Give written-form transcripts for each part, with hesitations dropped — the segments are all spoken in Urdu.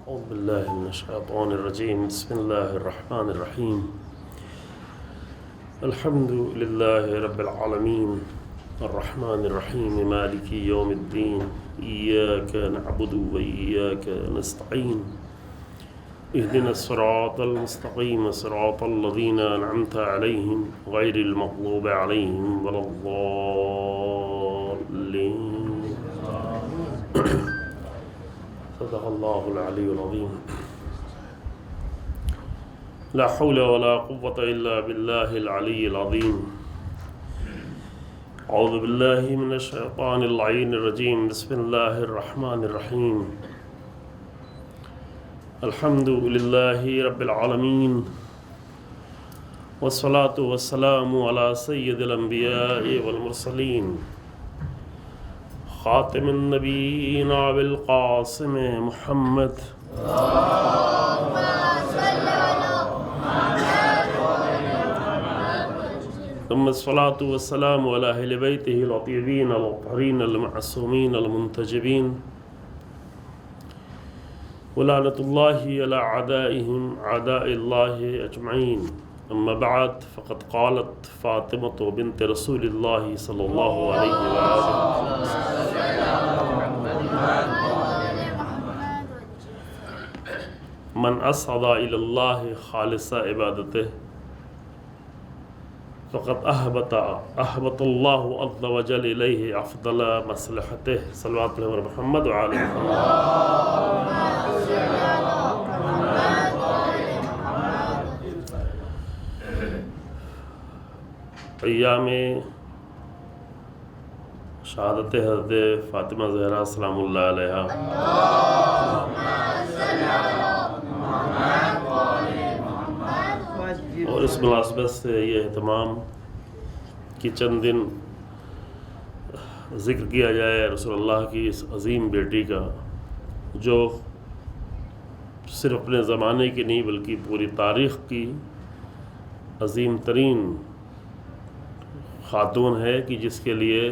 أعوذ بالله من الشيطان الرجيم. بسم الله الرحمن الرحيم. الحمد لله رب العالمين الرحمن الرحيم مالك يوم الدين إياك نعبد وإياك نستعين اهدنا الصراط المستقيم صراط الذين أنعمت عليهم غير المغضوب عليهم ولا الضالين. صدق الله العلي العظيم. لا حول ولا قوة إلا بالله العلي العظيم. أعوذ بالله من الشيطان اللعين الرجيم. بسم الله الرحمن الرحيم. الحمد لله رب العالمين والصلاة والسلام على سيد الأنبياء والمرسلين خاتم النبيين بالقاسم محمد ثم الصلاة والسلام على أهل بيته الطيبين الطاهرين المعصومين المنتجبين ولعنة الله على أعدائهم أعداء الله أجمعين. أما بعد فقد قالت فاطمة بنت رسول الله صلى الله عليه وآله من أسعد إلى الله خالص عبادته فقد أهبط الله عز وجل إليه أفضل مصلحته. صلوات الله على محمد وعلى محمد. ایام شہادت حضرت فاطمہ زہرا سلام اللہ علیہا اور اس مناسبت سے یہ اہتمام کہ چند دن ذکر کیا جائے رسول اللہ کی اس عظیم بیٹی کا جو صرف اپنے زمانے کی نہیں بلکہ پوری تاریخ کی عظیم ترین خاتون ہے کہ جس کے لیے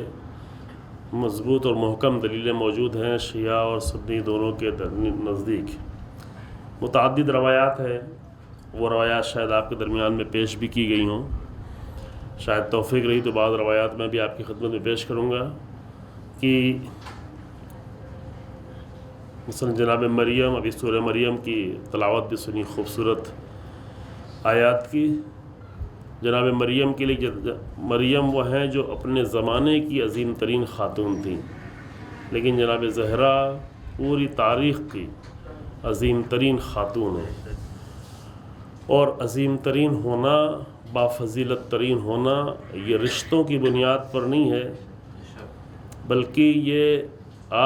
مضبوط اور محکم دلیلیں موجود ہیں شیعہ اور سنی دونوں کے نزدیک. متعدد روایات ہیں، وہ روایات شاید آپ کے درمیان میں پیش بھی کی گئی ہوں، شاید توفیق رہی تو بعض روایات میں بھی آپ کی خدمت میں پیش کروں گا کہ مثلا جناب مریم، ابھی سورہ مریم کی تلاوت بھی سنی، خوبصورت آیات کی. جناب مریم کے لیے مریم وہ ہیں جو اپنے زمانے کی عظیم ترین خاتون تھیں، لیکن جناب زہرا پوری تاریخ کی عظیم ترین خاتون ہے. اور عظیم ترین ہونا، بافضیلت ترین ہونا یہ رشتوں کی بنیاد پر نہیں ہے، بلکہ یہ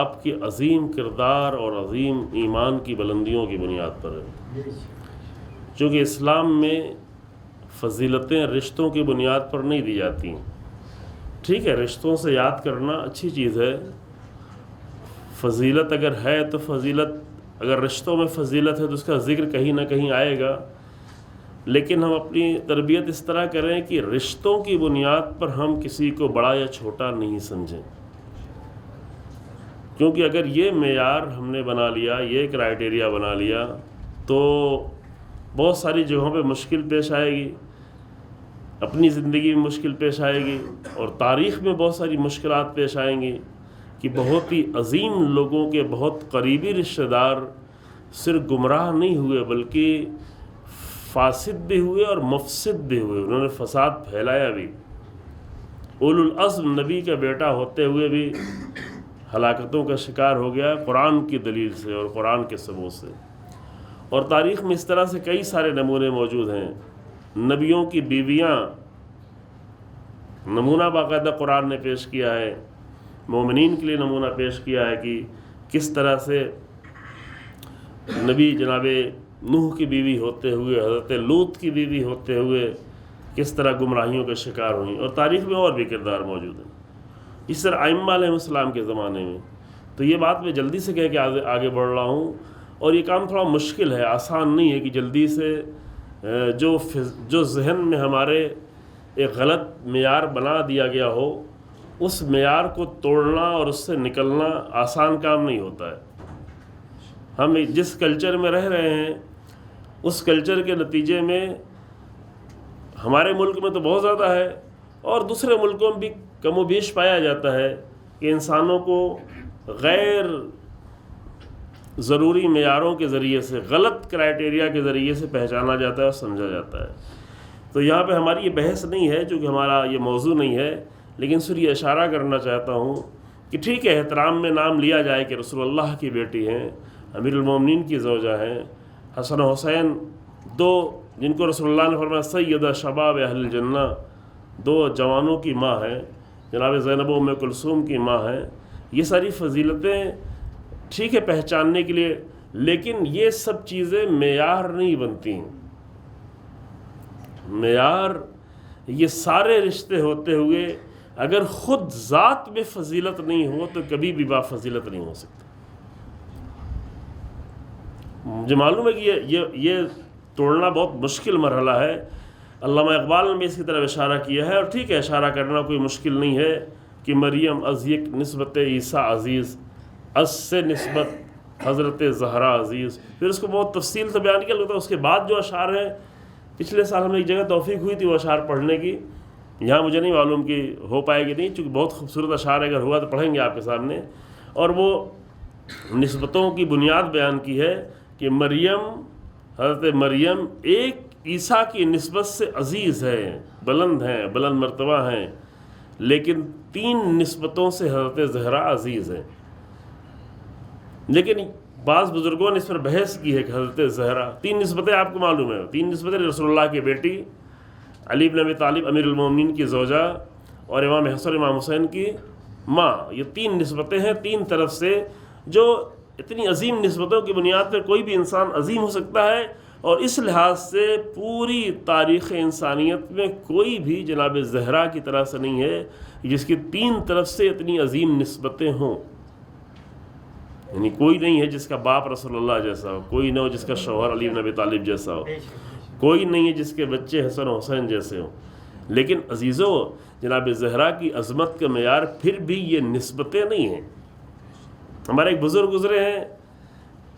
آپ کی عظیم کردار اور عظیم ایمان کی بلندیوں کی بنیاد پر ہے. چونکہ اسلام میں فضیلتیں رشتوں کی بنیاد پر نہیں دی جاتی ہیں. ٹھیک ہے، رشتوں سے یاد کرنا اچھی چیز ہے، فضیلت اگر ہے تو فضیلت، اگر رشتوں میں فضیلت ہے تو اس کا ذکر کہیں نہ کہیں آئے گا، لیکن ہم اپنی تربیت اس طرح کریں کہ رشتوں کی بنیاد پر ہم کسی کو بڑا یا چھوٹا نہیں سمجھیں. کیونکہ اگر یہ معیار ہم نے بنا لیا، یہ کرائیٹیریا بنا لیا، تو بہت ساری جگہوں پہ مشکل پیش آئے گی، اپنی زندگی میں مشکل پیش آئے گی، اور تاریخ میں بہت ساری مشکلات پیش آئیں گی کہ بہت ہی عظیم لوگوں کے بہت قریبی رشتہ دار صرف گمراہ نہیں ہوئے بلکہ فاسد بھی ہوئے اور مفسد بھی ہوئے، انہوں نے فساد پھیلایا بھی. اولو العزم نبی کا بیٹا ہوتے ہوئے بھی ہلاکتوں کا شکار ہو گیا قرآن کی دلیل سے اور قرآن کے ثبوت سے. اور تاریخ میں اس طرح سے کئی سارے نمونے موجود ہیں. نبیوں کی بیویاں نمونہ باقاعدہ قرآن نے پیش کیا ہے، مومنین کے لیے نمونہ پیش کیا ہے کہ کس طرح سے نبی جناب نوح کی بیوی ہوتے ہوئے، حضرت لوط کی بیوی ہوتے ہوئے کس طرح گمراہیوں کا شکار ہوئیں. اور تاریخ میں اور بھی کردار موجود ہیں اس طرح ائمہ علیہ السلام کے زمانے میں. تو یہ بات میں جلدی سے کہہ کے آگے بڑھ رہا ہوں، اور یہ کام تھوڑا مشکل ہے، آسان نہیں ہے کہ جلدی سے جو ذہن میں ہمارے ایک غلط معیار بنا دیا گیا ہو، اس معیار کو توڑنا اور اس سے نکلنا آسان کام نہیں ہوتا ہے. ہم جس کلچر میں رہ رہے ہیں اس کلچر کے نتیجے میں ہمارے ملک میں تو بہت زیادہ ہے، اور دوسرے ملکوں میں بھی کم و بیش پایا جاتا ہے کہ انسانوں کو غیر ضروری معیاروں کے ذریعے سے، غلط کرائٹیریا کے ذریعے سے پہچانا جاتا ہے اور سمجھا جاتا ہے۔ تو یہاں پہ ہماری یہ بحث نہیں ہے، چونکہ ہمارا یہ موضوع نہیں ہے، لیکن صرف یہ اشارہ کرنا چاہتا ہوں کہ ٹھیک ہے، احترام میں نام لیا جائے کہ رسول اللہ کی بیٹی ہیں، امیر المومنین کی زوجہ ہیں، حسن و حسین دو جن کو رسول اللہ نے فرمایا سیدہ شباب اہل الجنہ، دو جوانوں کی ماں ہیں، جناب زینب و ام کلثوم کی ماں ہیں۔ یہ ساری فضیلتیں ٹھیک ہے پہچاننے کے لیے، لیکن یہ سب چیزیں معیار نہیں بنتی ہیں۔ معیار یہ سارے رشتے ہوتے ہوئے اگر خود ذات میں فضیلت نہیں ہو تو کبھی بھی با فضیلت نہیں ہو سکتا۔ مجھے معلوم ہے کہ یہ توڑنا بہت مشکل مرحلہ ہے۔ علامہ اقبال نے بھی اس کی طرف اشارہ کیا ہے، اور ٹھیک ہے اشارہ کرنا کوئی مشکل نہیں ہے کہ مریم از یک نسبت عیسیٰ عزیز، از سے نسبت حضرت زہرا عزیز، پھر اس کو بہت تفصیل سے بیان کیا۔ لگتا ہے اس کے بعد جو اشعار ہیں، پچھلے سال ہمیں ایک جگہ توفیق ہوئی تھی وہ اشعار پڑھنے کی، یہاں مجھے نہیں معلوم کہ ہو پائے گی نہیں، چونکہ بہت خوبصورت اشعار اگر ہوا تو پڑھیں گے آپ کے سامنے۔ اور وہ نسبتوں کی بنیاد بیان کی ہے کہ مریم، حضرت مریم ایک عیسیٰ کی نسبت سے عزیز ہے، بلند ہیں، بلند مرتبہ ہیں، لیکن 3 نسبتوں سے حضرت زہرا عزیز ہیں۔ لیکن بعض بزرگوں نے اس پر بحث کی ہے کہ حضرت زہرا 3 نسبتیں آپ کو معلوم ہیں، 3 نسبتیں رسول اللہ کی بیٹی، علی بن ابی طالب امیر المومنین کی زوجہ، اور امام حسن امام حسین کی ماں۔ یہ 3 نسبتیں ہیں 3 طرف سے، جو اتنی عظیم نسبتوں کی بنیاد پر کوئی بھی انسان عظیم ہو سکتا ہے، اور اس لحاظ سے پوری تاریخ انسانیت میں کوئی بھی جناب زہرا کی طرح سے نہیں ہے جس کی 3 طرف سے اتنی عظیم نسبتیں ہوں۔ یعنی کوئی نہیں ہے جس کا باپ رسول اللہ جیسا ہو، کوئی نہ ہو جس کا شوہر علی بن ابی طالب جیسا ہو، کوئی نہیں ہے جس کے بچے حسن و حسین جیسے ہوں۔ لیکن عزیزو، جناب زہرا کی عظمت کا معیار پھر بھی یہ نسبتیں نہیں ہیں۔ ہمارے ایک بزرگ گزرے ہیں،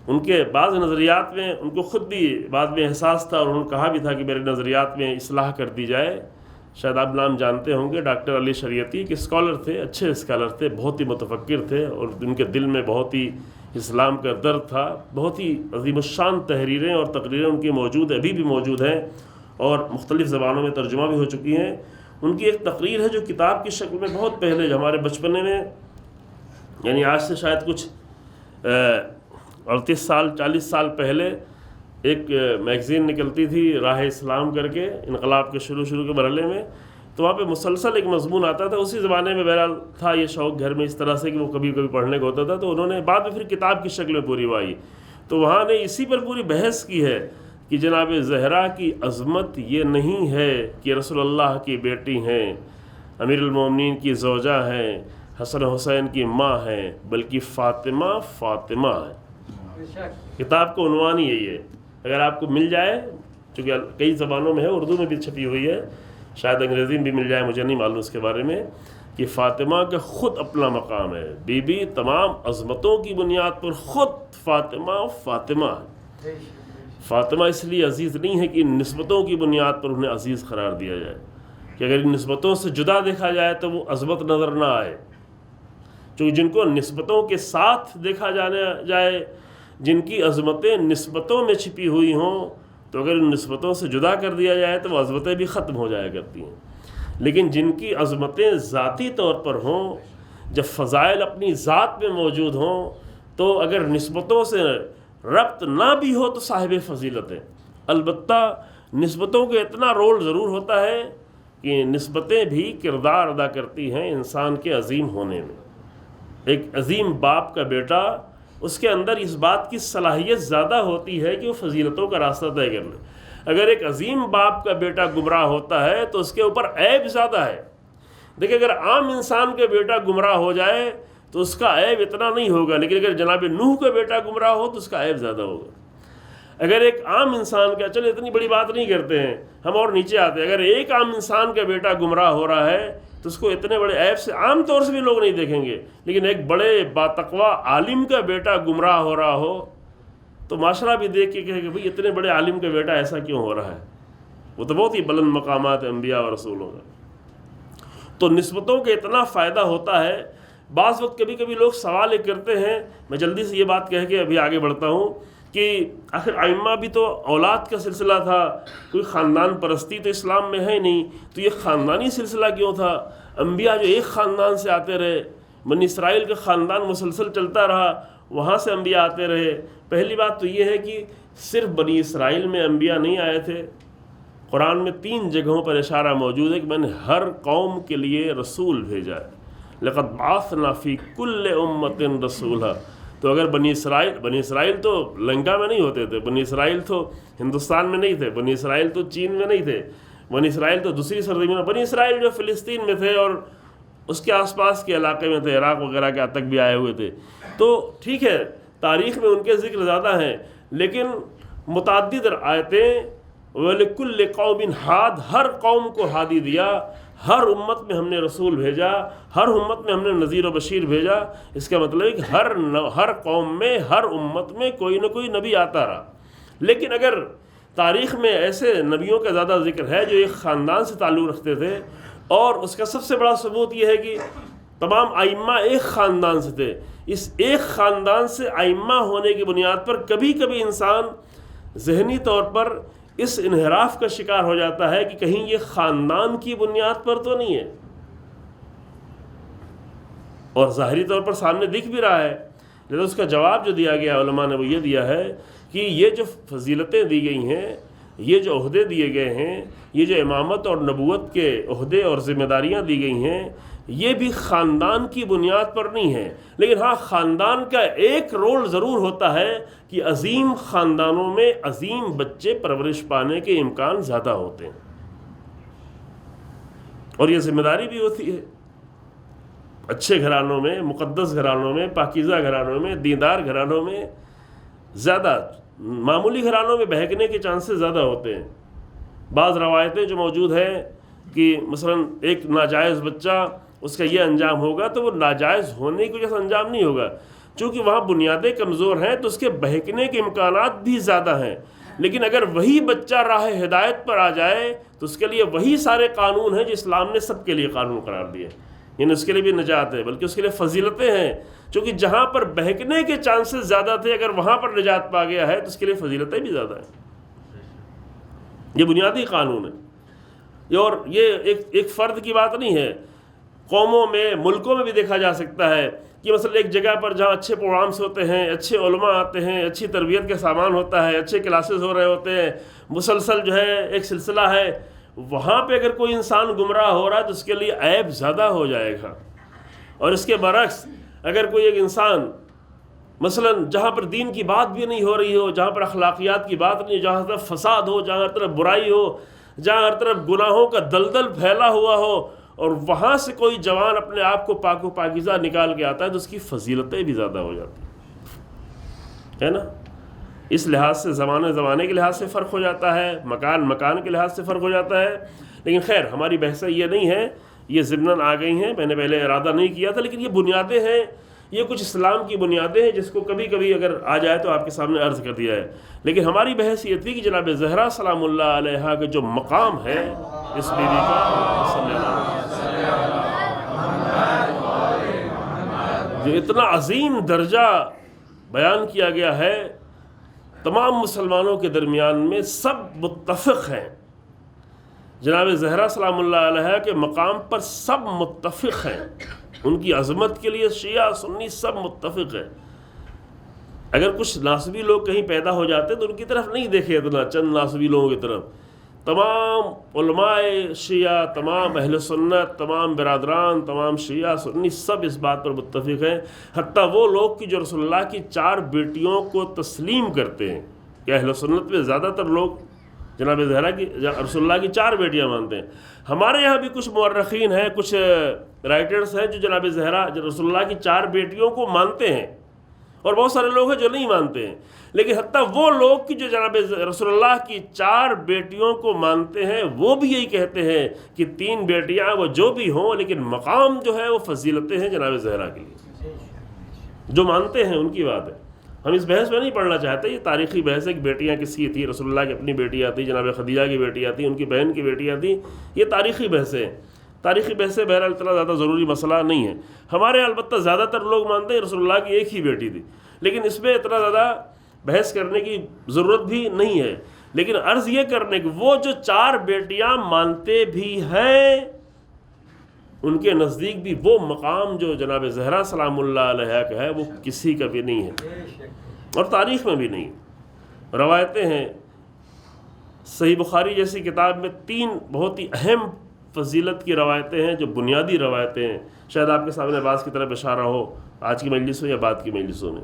ان کے بعض نظریات میں ان کو خود بھی بعد میں احساس تھا، اور انہوں نے کہا بھی تھا کہ میرے نظریات میں اصلاح کر دی جائے۔ شاید آپ نام جانتے ہوں گے، ڈاکٹر علی شریعتی کے اسکالر تھے، اچھے اسکالر تھے، بہت ہی متفکر تھے، اور ان کے دل میں بہت ہی اسلام کا درد تھا۔ بہت ہی عظیم الشان تحریریں اور تقریریں ان کی موجود ہیں، ابھی بھی موجود ہیں، اور مختلف زبانوں میں ترجمہ بھی ہو چکی ہیں۔ ان کی ایک تقریر ہے جو کتاب کی شکل میں بہت پہلے، جو ہمارے بچپنے میں، یعنی آج سے شاید کچھ 38 سال 40 سال پہلے ایک میگزین نکلتی تھی راہ اسلام کر کے، انقلاب کے شروع کے مرحلے میں، تو وہاں پہ مسلسل ایک مضمون آتا تھا۔ اسی زمانے میں بہرحال تھا یہ شوق گھر میں اس طرح سے کہ وہ کبھی کبھی پڑھنے کو ہوتا تھا، تو انہوں نے بعد میں پھر کتاب کی شکل میں پوری آئی، تو وہاں نے اسی پر پوری بحث کی ہے کہ جناب زہرا کی عظمت یہ نہیں ہے کہ رسول اللہ کی بیٹی ہیں، امیر المومنین کی زوجہ ہیں، حسن حسین کی ماں ہیں، بلکہ فاطمہ ہے۔ کتاب کا عنوان ہی یہی ہے، اگر آپ کو مل جائے، چونکہ کئی زبانوں میں ہے، اردو میں بھی چھپی ہوئی ہے، شاید انگریزی میں بھی مل جائے، مجھے نہیں معلوم اس کے بارے میں، کہ فاطمہ کا خود اپنا مقام ہے۔ بی بی تمام عظمتوں کی بنیاد پر خود فاطمہ ہے۔ فاطمہ اس لیے عزیز نہیں ہے کہ ان نسبتوں کی بنیاد پر انہیں عزیز قرار دیا جائے، کہ اگر ان نسبتوں سے جدا دیکھا جائے تو وہ عظمت نظر نہ آئے، چونکہ جن کو نسبتوں کے ساتھ دیکھا جائے، جن کی عظمتیں نسبتوں میں چھپی ہوئی ہوں، تو اگر ان نسبتوں سے جدا کر دیا جائے تو وہ عظمتیں بھی ختم ہو جایا کرتی ہیں۔ لیکن جن کی عظمتیں ذاتی طور پر ہوں، جب فضائل اپنی ذات میں موجود ہوں، تو اگر نسبتوں سے ربط نہ بھی ہو تو صاحب فضیلت ہے۔ البتہ نسبتوں کا اتنا رول ضرور ہوتا ہے کہ نسبتیں بھی کردار ادا کرتی ہیں انسان کے عظیم ہونے میں۔ ایک عظیم باپ کا بیٹا، اس کے اندر اس بات کی صلاحیت زیادہ ہوتی ہے کہ وہ فضیلتوں کا راستہ طے کر لے۔ اگر ایک عظیم باپ کا بیٹا گمراہ ہوتا ہے تو اس کے اوپر عیب زیادہ ہے۔ دیکھیں، اگر عام انسان کا بیٹا گمراہ ہو جائے تو اس کا عیب اتنا نہیں ہوگا، لیکن اگر جناب نوح کا بیٹا گمراہ ہو تو اس کا عیب زیادہ ہوگا۔ اگر ایک عام انسان کا، چلے اتنی بڑی بات نہیں کرتے ہیں ہم، اور نیچے آتے ہیں، اگر ایک عام انسان کا بیٹا گمراہ ہو رہا ہے تو اس کو اتنے بڑے عیب سے عام طور سے بھی لوگ نہیں دیکھیں گے، لیکن ایک بڑے باتقوا عالم کا بیٹا گمراہ ہو رہا ہو تو معاشرہ بھی دیکھ کے کہے کہ بھئی اتنے بڑے عالم کا بیٹا ایسا کیوں ہو رہا ہے؟ وہ تو بہت ہی بلند مقامات انبیاء اور رسولوں کا. تو نسبتوں کے اتنا فائدہ ہوتا ہے. بعض وقت کبھی کبھی لوگ سوال یہ کرتے ہیں، میں جلدی سے یہ بات کہہ کے ابھی آگے بڑھتا ہوں، کہ آخر ائمہ بھی تو اولاد کا سلسلہ تھا، کوئی خاندان پرستی تو اسلام میں ہے نہیں، تو یہ خاندانی سلسلہ کیوں تھا؟ انبیاء جو ایک خاندان سے آتے رہے، بنی اسرائیل کا خاندان مسلسل چلتا رہا، وہاں سے انبیاء آتے رہے. پہلی بات تو یہ ہے کہ صرف بنی اسرائیل میں انبیاء نہیں آئے تھے. قرآن میں 3 جگہوں پر اشارہ موجود ہے کہ میں نے ہر قوم کے لیے رسول بھیجا ہے. لقد بعثنا فی کل امۃ رسولا. تو اگر بنی اسرائیل تو لنکا میں نہیں ہوتے تھے، بنی اسرائیل تو ہندوستان میں نہیں تھے، بنی اسرائیل تو چین میں نہیں تھے، بنی اسرائیل تو دوسری سرزمین، بنی اسرائیل جو فلسطین میں تھے اور اس کے آس پاس کے علاقے میں تھے، عراق وغیرہ کے تک بھی آئے ہوئے تھے. تو ٹھیک ہے تاریخ میں ان کے ذکر زیادہ ہیں، لیکن متعدد آیتیں وَلِكُلِّ قَوْمٍ ہاد، ہر قوم کو ہادی دیا، ہر امت میں ہم نے رسول بھیجا، ہر امت میں ہم نے نذیر و بشیر بھیجا. اس کا مطلب ہے کہ ہر قوم میں، ہر امت میں کوئی نہ کوئی نبی آتا رہا. لیکن اگر تاریخ میں ایسے نبیوں کا زیادہ ذکر ہے جو ایک خاندان سے تعلق رکھتے تھے، اور اس کا سب سے بڑا ثبوت یہ ہے کہ تمام ائمہ ایک خاندان سے تھے. اس ایک خاندان سے ائمہ ہونے کی بنیاد پر کبھی کبھی انسان ذہنی طور پر اس انحراف کا شکار ہو جاتا ہے کہ کہیں یہ خاندان کی بنیاد پر تو نہیں ہے، اور ظاہری طور پر سامنے دکھ بھی رہا ہے. لیکن اس کا جواب جو دیا گیا علماء نے وہ یہ دیا ہے کہ یہ جو فضیلتیں دی گئی ہیں، یہ جو عہدے دیے گئے ہیں، یہ جو امامت اور نبوت کے عہدے اور ذمہ داریاں دی گئی ہیں، یہ بھی خاندان کی بنیاد پر نہیں ہے. لیکن ہاں خاندان کا ایک رول ضرور ہوتا ہے کہ عظیم خاندانوں میں عظیم بچے پرورش پانے کے امکان زیادہ ہوتے ہیں، اور یہ ذمہ داری بھی ہوتی ہے. اچھے گھرانوں میں، مقدس گھرانوں میں، پاکیزہ گھرانوں میں، دیندار گھرانوں میں زیادہ، معمولی گھرانوں میں بہکنے کے چانسز زیادہ ہوتے ہیں. بعض روایتیں جو موجود ہیں کہ مثلا ایک ناجائز بچہ، اس کا یہ انجام ہوگا، تو وہ ناجائز ہونے کی وجہ سے انجام نہیں ہوگا، چونکہ وہاں بنیادیں کمزور ہیں تو اس کے بہکنے کے امکانات بھی زیادہ ہیں. لیکن اگر وہی بچہ راہ ہدایت پر آ جائے تو اس کے لیے وہی سارے قانون ہیں جو اسلام نے سب کے لیے قانون قرار دیے، یعنی اس کے لیے بھی نجات ہے، بلکہ اس کے لیے فضیلتیں ہیں. چونکہ جہاں پر بہکنے کے چانسز زیادہ تھے، اگر وہاں پر نجات پا گیا ہے تو اس کے لیے فضیلتیں بھی زیادہ ہیں. یہ بنیادی قانون ہے، اور یہ ایک فرد کی بات نہیں ہے. قوموں میں، ملکوں میں بھی دیکھا جا سکتا ہے کہ مثلا ایک جگہ پر جہاں اچھے پروگرامس ہوتے ہیں، اچھے علماء آتے ہیں، اچھی تربیت کا سامان ہوتا ہے، اچھے کلاسز ہو رہے ہوتے ہیں، مسلسل جو ہے ایک سلسلہ ہے، وہاں پہ اگر کوئی انسان گمراہ ہو رہا ہے تو اس کے لیے عیب زیادہ ہو جائے گا. اور اس کے برعکس اگر کوئی ایک انسان مثلا جہاں پر دین کی بات بھی نہیں ہو رہی ہو، جہاں پر اخلاقیات کی بات نہیں، جہاں ہر طرف فساد ہو، جہاں ہر طرف برائی ہو، جہاں ہر طرف گناہوں کا دلدل پھیلا ہوا ہو، اور وہاں سے کوئی جوان اپنے آپ کو پاک و پاکیزہ نکال کے آتا ہے تو اس کی فضیلتیں بھی زیادہ ہو جاتی ہیں، ہے نا. اس لحاظ سے زمانے کے لحاظ سے فرق ہو جاتا ہے، مکان کے لحاظ سے فرق ہو جاتا ہے. لیکن خیر ہماری بحثیں یہ نہیں ہے، یہ ضمناً آ گئی ہیں، میں نے پہلے ارادہ نہیں کیا تھا، لیکن یہ بنیادیں ہیں، یہ کچھ اسلام کی بنیادیں ہیں جس کو کبھی کبھی اگر آ جائے تو آپ کے سامنے عرض کر دیا ہے. لیکن ہماری بحث یہ تھی کہ جناب زہرا سلام اللہ علیہا کا جو مقام ہے اس بیوی کا، صلی اللہ علیہ وسلم، جو اتنا عظیم درجہ بیان کیا گیا ہے، تمام مسلمانوں کے درمیان میں سب متفق ہیں. جناب زہرا سلام اللہ علیہ کے مقام پر سب متفق ہیں، ان کی عظمت کے لیے شیعہ سنی سب متفق ہیں. اگر کچھ ناسبی لوگ کہیں پیدا ہو جاتے تو ان کی طرف نہیں دیکھے اتنا، چند ناسبی لوگوں کی طرف. تمام علماء شیعہ، تمام اہل سنت، تمام برادران، تمام شیعہ سنی سب اس بات پر متفق ہیں. حتیٰ وہ لوگ کہ جو رسول اللہ کی 4 بیٹیوں کو تسلیم کرتے ہیں، کہ اہل سنت میں زیادہ تر لوگ جناب زہرا کی، رسول اللہ کی 4 بیٹیاں مانتے ہیں. ہمارے یہاں بھی کچھ مورخین ہیں، کچھ رائٹرز ہیں جو جناب زہرا رسول اللہ کی 4 بیٹیوں کو مانتے ہیں، اور بہت سارے لوگ ہیں جو نہیں مانتے ہیں. لیکن حتیٰ وہ لوگ کی جو جناب رسول اللہ کی 4 بیٹیوں کو مانتے ہیں وہ بھی یہی کہتے ہیں کہ 3 بیٹیاں وہ جو بھی ہوں، لیکن مقام جو ہے وہ فضیلتیں ہیں جناب زہرا کے لیے. جو مانتے ہیں ان کی بات ہے. ہم اس بحث میں نہیں پڑھنا چاہتے، یہ تاریخی بحث ہے کہ بیٹیاں کس کی تھیں، رسول اللہ کی اپنی بیٹیاں تھیں، جناب خدیجہ کی بیٹیاں تھیں، ان کی بہن کی بیٹیاں تھیں، یہ تاریخی بحثیں، تاریخی بحثیں بہرحال اتنا زیادہ ضروری مسئلہ نہیں ہے. ہمارے البتہ زیادہ تر لوگ مانتے ہیں رسول اللہ کی ایک ہی بیٹی تھی، لیکن اس میں اتنا زیادہ بحث کرنے کی ضرورت بھی نہیں ہے. لیکن عرض یہ کرنے کہ وہ جو 4 بیٹیاں مانتے بھی ہیں ان کے نزدیک بھی وہ مقام جو جناب زہرا سلام اللہ علیہ کا ہے وہ کسی کا بھی نہیں ہے اور تاریخ میں بھی نہیں. روایتیں ہیں صحیح بخاری جیسی کتاب میں 3 بہت ہی اہم فضیلت کی روایتیں ہیں جو بنیادی روایتیں ہیں، شاید آپ کے سامنے بعض کی طرف اشارہ ہو آج کی مجلسوں یا بعد کی مجلسوں میں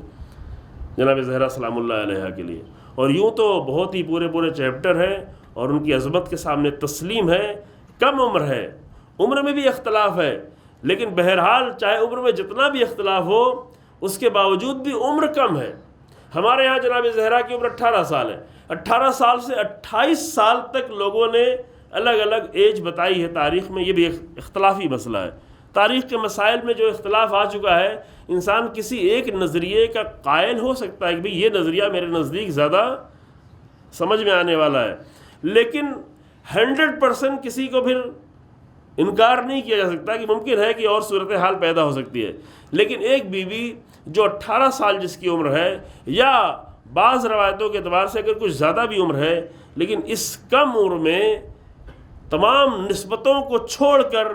جناب زہرا سلام اللہ علیہ کے لیے. اور یوں تو بہت ہی پورے چیپٹر ہیں اور ان کی عظمت کے سامنے تسلیم ہے. کم عمر ہے، عمر میں بھی اختلاف ہے، لیکن بہرحال چاہے عمر میں جتنا بھی اختلاف ہو اس کے باوجود بھی عمر کم ہے. ہمارے ہاں جناب زہرا کی عمر 18 سال ہے. 18 سال سے 28 سال تک لوگوں نے الگ الگ ایج بتائی ہے تاریخ میں. یہ بھی ایک اختلافی مسئلہ ہے. تاریخ کے مسائل میں جو اختلاف آ چکا ہے، انسان کسی ایک نظریے کا قائل ہو سکتا ہے کہ بھئی یہ نظریہ میرے نزدیک زیادہ سمجھ میں آنے والا ہے، لیکن 100% کسی کو پھر انکار نہیں کیا جا سکتا کہ ممکن ہے کہ اور صورتحال پیدا ہو سکتی ہے. لیکن ایک بیوی جو 18 سال جس کی عمر ہے، یا بعض روایتوں کے اعتبار سے اگر کچھ زیادہ بھی عمر ہے، لیکن اس کم عمر میں تمام نسبتوں کو چھوڑ کر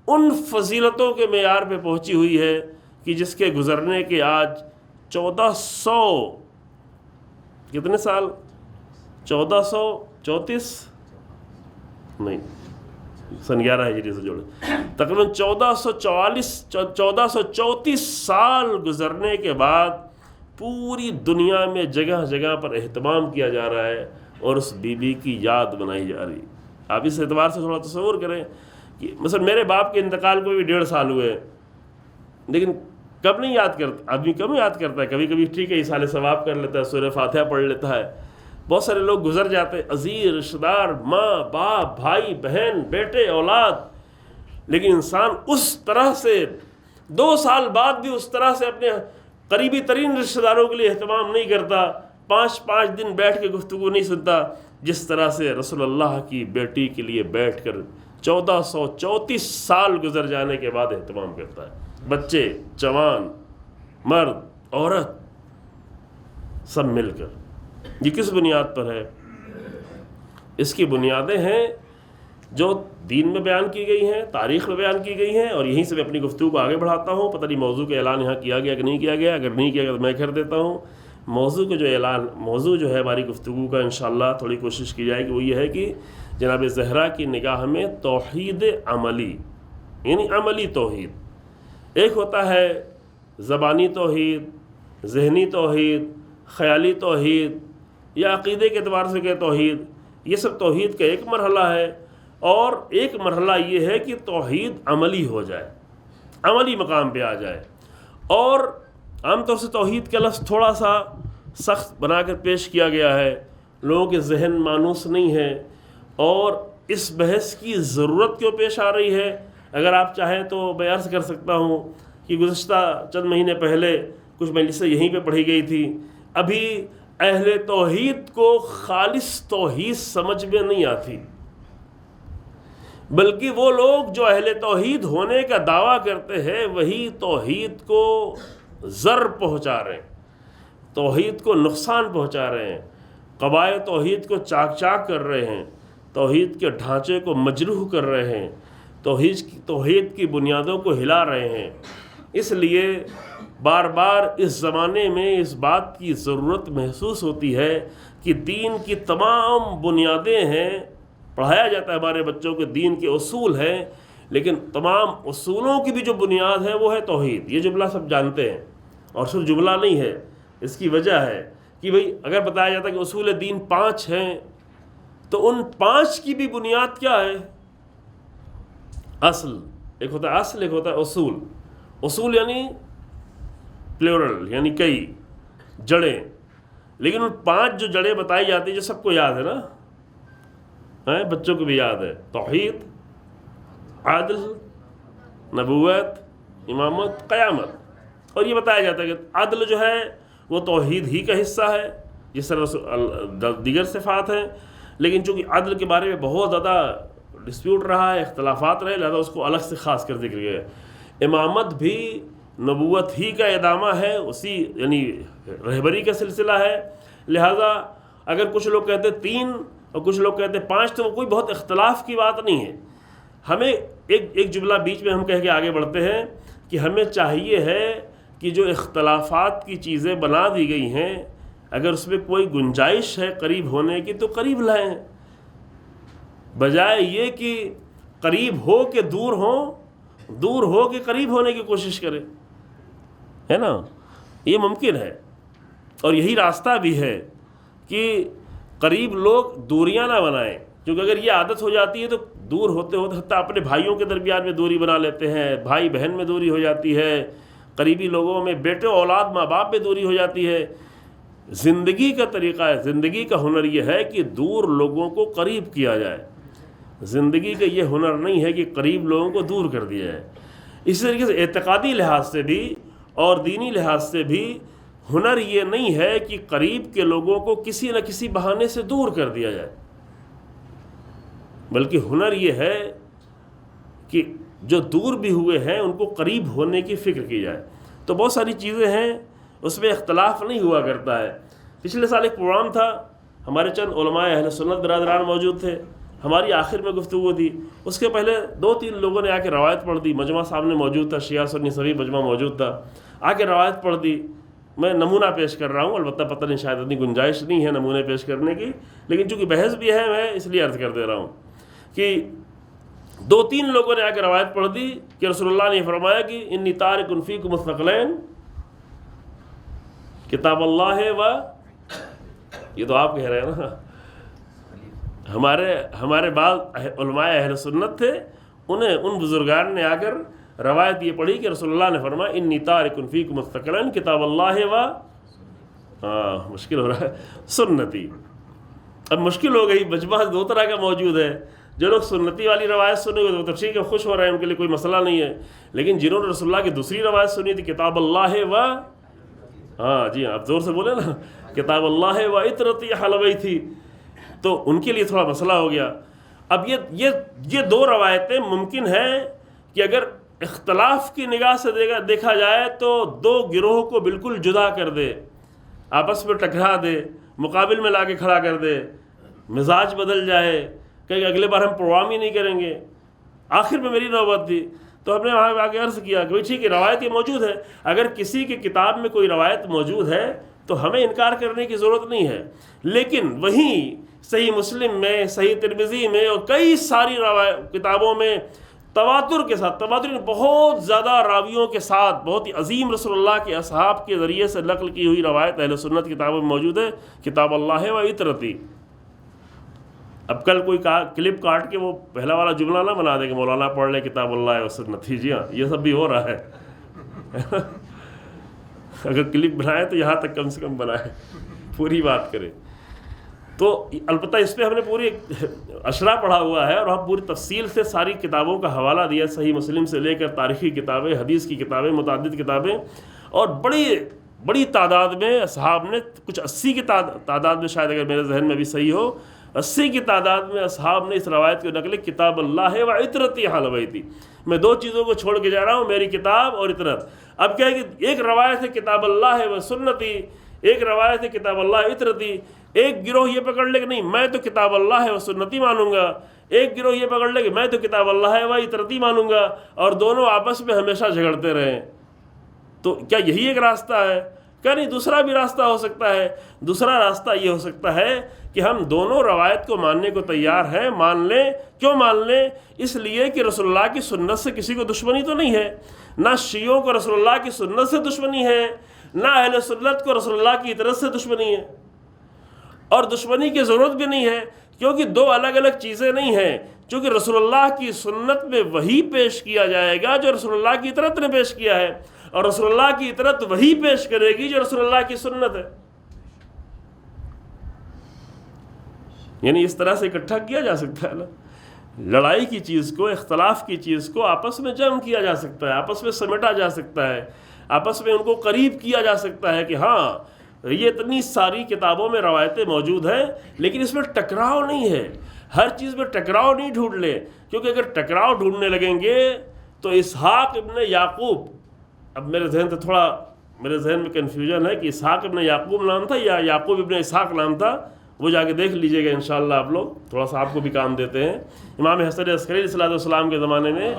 ان فضیلتوں کے معیار پہ پہنچی ہوئی ہے کہ جس کے گزرنے کے آج 1400 کتنے سال 1434 نہیں سن 11 ہجری سے جوڑے تقریباً 1434 سال گزرنے کے بعد پوری دنیا میں جگہ جگہ پر اہتمام کیا جا رہا ہے اور اس بی بی کی یاد بنائی جا رہی ہے. آپ اس اعتبار سے تھوڑا تصور کریں کہ مثلا میرے باپ کے انتقال کو بھی 1.5 سال ہوئے، لیکن کب نہیں یاد کرتا آدمی، کب یاد کرتا ہے. کبھی کبھی ٹھیک ہے ایصال ثواب کر لیتا ہے، سورہ فاتحہ پڑھ لیتا ہے. بہت سارے لوگ گزر جاتے ہیں، عزیز رشتہ دار، ماں باپ بھائی بہن بیٹے اولاد، لیکن انسان اس طرح سے 2 سال بعد بھی اس طرح سے اپنے قریبی ترین رشتہ داروں کے لیے اہتمام نہیں کرتا، 5 دن بیٹھ کے گفتگو نہیں سنتا، جس طرح سے رسول اللہ کی بیٹی کے لیے بیٹھ کر 1434 سال گزر جانے کے بعد اہتمام کرتا ہے. بچے جوان مرد عورت سب مل کر. یہ کس بنیاد پر ہے؟ اس کی بنیادیں ہیں جو دین میں بیان کی گئی ہیں، تاریخ میں بیان کی گئی ہیں، اور یہیں سے میں اپنی گفتگو کو آگے بڑھاتا ہوں. پتہ نہیں موضوع کا اعلان یہاں کیا گیا کہ نہیں کیا گیا، اگر نہیں کیا گیا تو میں کر دیتا ہوں. موضوع جو ہے ہماری گفتگو کا انشاءاللہ تھوڑی کوشش کی جائے کہ وہ یہ ہے کہ جناب زہرا کی نگاہ میں توحید عملی، یعنی عملی توحید. ایک ہوتا ہے زبانی توحید، ذہنی توحید، خیالی توحید، یا عقیدے کے اعتبار سے کہ توحید، یہ سب توحید کا ایک مرحلہ ہے. اور ایک مرحلہ یہ ہے کہ توحید عملی ہو جائے، عملی مقام پہ آ جائے. اور عام طور سے توحید کا لفظ تھوڑا سا سخت بنا کر پیش کیا گیا ہے، لوگوں کے ذہن مانوس نہیں ہے، اور اس بحث کی ضرورت کیوں پیش آ رہی ہے. اگر آپ چاہیں تو میں عرض کر سکتا ہوں کہ گزشتہ چند مہینے پہلے کچھ مجلسیں یہیں پہ پڑھی گئی تھی. ابھی اہل توحید کو خالص توحید سمجھ میں نہیں آتی، بلکہ وہ لوگ جو اہل توحید ہونے کا دعویٰ کرتے ہیں وہی توحید کو ضر پہنچا رہے ہیں، توحید کو نقصان پہنچا رہے ہیں، قواعد توحید کو چاک چاک کر رہے ہیں، توحید کے ڈھانچے کو مجروح کر رہے ہیں، توحید کی بنیادوں کو ہلا رہے ہیں. اس لیے بار بار اس زمانے میں اس بات کی ضرورت محسوس ہوتی ہے کہ دین کی تمام بنیادیں ہیں، پڑھایا جاتا ہے ہمارے بچوں کے دین کے اصول ہیں، لیکن تمام اصولوں کی بھی جو بنیاد ہے وہ ہے توحید. یہ جملہ سب جانتے ہیں، اور صرف جملہ نہیں ہے، اس کی وجہ ہے کہ بھئی اگر بتایا جاتا ہے کہ اصول دین 5 ہیں تو ان 5 کی بھی بنیاد کیا ہے؟ اصل. ایک ہوتا ہے اصل، ایک ہوتا ہے اصول. اصول یعنی پلیورل، یعنی کئی جڑیں. لیکن ان 5 جو جڑیں بتائی جاتی ہیں جو سب کو یاد ہے نا، بچوں کو بھی یاد ہے: توحید، عدل، نبوت، امامت، قیامت. اور یہ بتایا جاتا ہے کہ عدل جو ہے وہ توحید ہی کا حصہ ہے جس طرح دیگر صفات ہیں، لیکن چونکہ عدل کے بارے میں بہت زیادہ ڈسپیوٹ رہا ہے، اختلافات رہے، لہذا اس کو الگ سے خاص کر ذکر کیا ہے۔ امامت بھی نبوت ہی کا ادامہ ہے، اسی یعنی رہبری کا سلسلہ ہے، لہذا اگر کچھ لوگ کہتے 3 اور کچھ لوگ کہتے 5 تو وہ کوئی بہت اختلاف کی بات نہیں ہے۔ ہمیں ایک جملہ بیچ میں ہم کہہ کے آگے بڑھتے ہیں کہ ہمیں چاہیے ہے کہ جو اختلافات کی چیزیں بنا دی گئی ہیں اگر اس میں کوئی گنجائش ہے قریب ہونے کی تو قریب لائیں، بجائے یہ کہ قریب ہو کہ دور ہوں، دور ہو کہ قریب ہونے کی کوشش کریں، ہے نا؟ یہ ممکن ہے اور یہی راستہ بھی ہے کہ قریب لوگ دوریاں نہ بنائیں، کیونکہ اگر یہ عادت ہو جاتی ہے تو دور ہوتے ہوتے حتیٰ اپنے بھائیوں کے درمیان میں دوری بنا لیتے ہیں، بھائی بہن میں دوری ہو جاتی ہے، قریبی لوگوں میں بیٹے اولاد ماں باپ میں دوری ہو جاتی ہے۔ زندگی کا طریقہ ہے، زندگی کا ہنر یہ ہے کہ دور لوگوں کو قریب کیا جائے، زندگی کا یہ ہنر نہیں ہے کہ قریب لوگوں کو دور کر دیا جائے۔ اسی طریقے سے اعتقادی لحاظ سے بھی اور دینی لحاظ سے بھی ہنر یہ نہیں ہے کہ قریب کے لوگوں کو کسی نہ کسی بہانے سے دور کر دیا جائے، بلکہ ہنر یہ ہے کہ جو دور بھی ہوئے ہیں ان کو قریب ہونے کی فکر کی جائے۔ تو بہت ساری چیزیں ہیں اس میں اختلاف نہیں ہوا کرتا ہے۔ پچھلے سال ایک پروگرام تھا، ہمارے چند علماء اہل سنت برادران موجود تھے، ہماری آخر میں گفتگو تھی، اس کے پہلے 2-3 لوگوں نے آ کے روایت پڑھ دی، مجمع سامنے موجود تھا، شیعہ سنی سبھی مجمع موجود تھا، آ کے روایت پڑھ دی۔ میں نمونہ پیش کر رہا ہوں، البتہ پتہ نہیں شاید اتنی گنجائش نہیں ہے نمونے پیش کرنے کی، لیکن چونکہ بحث بھی ہے میں اس لیے عرض کر دے رہا ہوں کہ 2-3 لوگوں نے آ کے روایت پڑھ دی کہ رسول اللہ نے فرمایا کہ انی تارک فیکم الثقلین، کتاب اللہ و، یہ تو آپ کہہ رہے ہیں نا، ہمارے بعض علماء اہل سنت تھے، ان بزرگان نے آ کر روایت یہ پڑھی کہ رسول اللہ نے فرمایا انی تارک فیکم الثقلین کتاب اللہ و، مشکل ہو رہا ہے، سنتی۔ اب مشکل ہو گئی، مجمع 2 طرح کا موجود ہے، جو لوگ سنتی والی روایت سنے ہوئے تو ٹھیک ہے، خوش ہو رہے ہیں، ان کے لیے کوئی مسئلہ نہیں ہے، لیکن جنہوں نے رسول اللہ کی دوسری روایت سنی تھی کتاب اللہ و، جی ہاں آپ زور سے بولے نا، کتاب اللہ و اطرتی حلوی تھی، تو ان کے لیے تھوڑا مسئلہ ہو گیا۔ اب یہ 2 روایتیں ممکن ہے کہ اگر اختلاف کی نگاہ سے دیکھا جائے تو 2 گروہ کو بالکل جدا کر دے، آپس میں ٹکرا دے، مقابل میں لا کے کھڑا کر دے، مزاج بدل جائے کہ اگلے بار ہم پروگرام ہی نہیں کریں گے۔ آخر میں میری نوبت تھی تو ہم نے وہاں آ کے عرض کیا کہ ٹھیک ہے، روایت یہ موجود ہے، اگر کسی کی کتاب میں کوئی روایت موجود ہے تو ہمیں انکار کرنے کی ضرورت نہیں ہے، لیکن وہیں صحیح مسلم میں، صحیح ترمذی میں اور کئی ساری کتابوں میں تواتر کے ساتھ، تواتر بہت زیادہ راویوں کے ساتھ، بہت ہی عظیم رسول اللہ کے اصحاب کے ذریعے سے نقل کی ہوئی روایت اہل سنت کتابوں میں موجود ہے، کتاب اللہ و اطرتی۔ اب کل کوئی کلپ کاٹ کے وہ پہلا والا جملہ نہ بنا دے کہ مولانا پڑھ لے کتاب اللہ و سنتی، جی ہاں یہ سب بھی ہو رہا ہے، اگر کلپ بنائے تو یہاں تک کم سے کم بنائے، پوری بات کرے۔ تو البتہ اس پہ ہم نے پوری اشرا پڑھا ہوا ہے اور ہم پوری تفصیل سے ساری کتابوں کا حوالہ دیا، صحیح مسلم سے لے کر تاریخی کتابیں، حدیث کی کتابیں، متعدد کتابیں، اور بڑی تعداد میں اصحاب نے، کچھ 80 کی تعداد میں شاید اگر میرے ذہن میں بھی صحیح ہو، 80 کی تعداد میں اصحاب نے اس روایت کو نقل کتاب اللہ و اطرتی حلوی تھی۔ میں 2 چیزوں کو چھوڑ کے جا رہا ہوں، میری کتاب اور اطرت۔ اب کیا ہے کہ ایک روایت ہے کتاب اللہ و سنتی، ایک روایت ہے کتاب اللہ اطرتی۔ ایک گروہ یہ پکڑ لے کہ نہیں میں تو کتاب اللہ و سنتی مانوں گا، ایک گروہ یہ پکڑ لے کہ میں تو کتاب اللہ و اطرتی مانوں گا، اور دونوں آپس میں ہمیشہ جھگڑتے رہیں۔ تو کیا یہی ایک راستہ ہے؟ کیا نہیں، دوسرا بھی راستہ ہو سکتا ہے۔ دوسرا راستہ یہ ہو سکتا ہے کہ ہم دونوں روایت کو ماننے کو تیار ہیں، مان لیں۔ کیوں مان لیں؟ اس لیے کہ رسول اللہ کی سنت سے کسی کو دشمنی تو نہیں ہے، نہ شیعوں کو رسول اللہ کی سنت سے دشمنی ہے، نہ اہل سنت کو رسول اللہ کی اطرت سے دشمنی ہے، اور دشمنی کی ضرورت بھی نہیں ہے، کیونکہ 2 الگ الگ چیزیں نہیں ہیں۔ چونکہ رسول اللہ کی سنت میں وہی پیش کیا جائے گا جو رسول اللہ کی اطرت نے پیش کیا ہے، اور رسول اللہ کی اطرت وہی پیش کرے گی جو رسول اللہ کی سنت ہے۔ یعنی اس طرح سے اکٹھا کیا جا سکتا ہے نا، لڑائی کی چیز کو، اختلاف کی چیز کو آپس میں جمع کیا جا سکتا ہے، آپس میں سمیٹا جا سکتا ہے، آپس میں ان کو قریب کیا جا سکتا ہے کہ ہاں یہ اتنی ساری کتابوں میں روایتیں موجود ہیں، لیکن اس میں ٹکراؤ نہیں ہے. ہر چیز میں ٹکراؤ نہیں ڈھونڈ لیں، کیونکہ اگر ٹکراؤ ڈھونڈنے لگیں گے تو اسحاق ابن یعقوب، اب میرے ذہن میں کنفیوژن ہے کہ اسحاق ابن یعقوب نام تھا یا یعقوب ابن اسحاق نام تھا، وہ جا کے دیکھ لیجئے گا انشاءاللہ. آپ لوگ تھوڑا سا آپ کو بھی کام دیتے ہیں. امام حسن عسکری علیہ السلام کے زمانے میں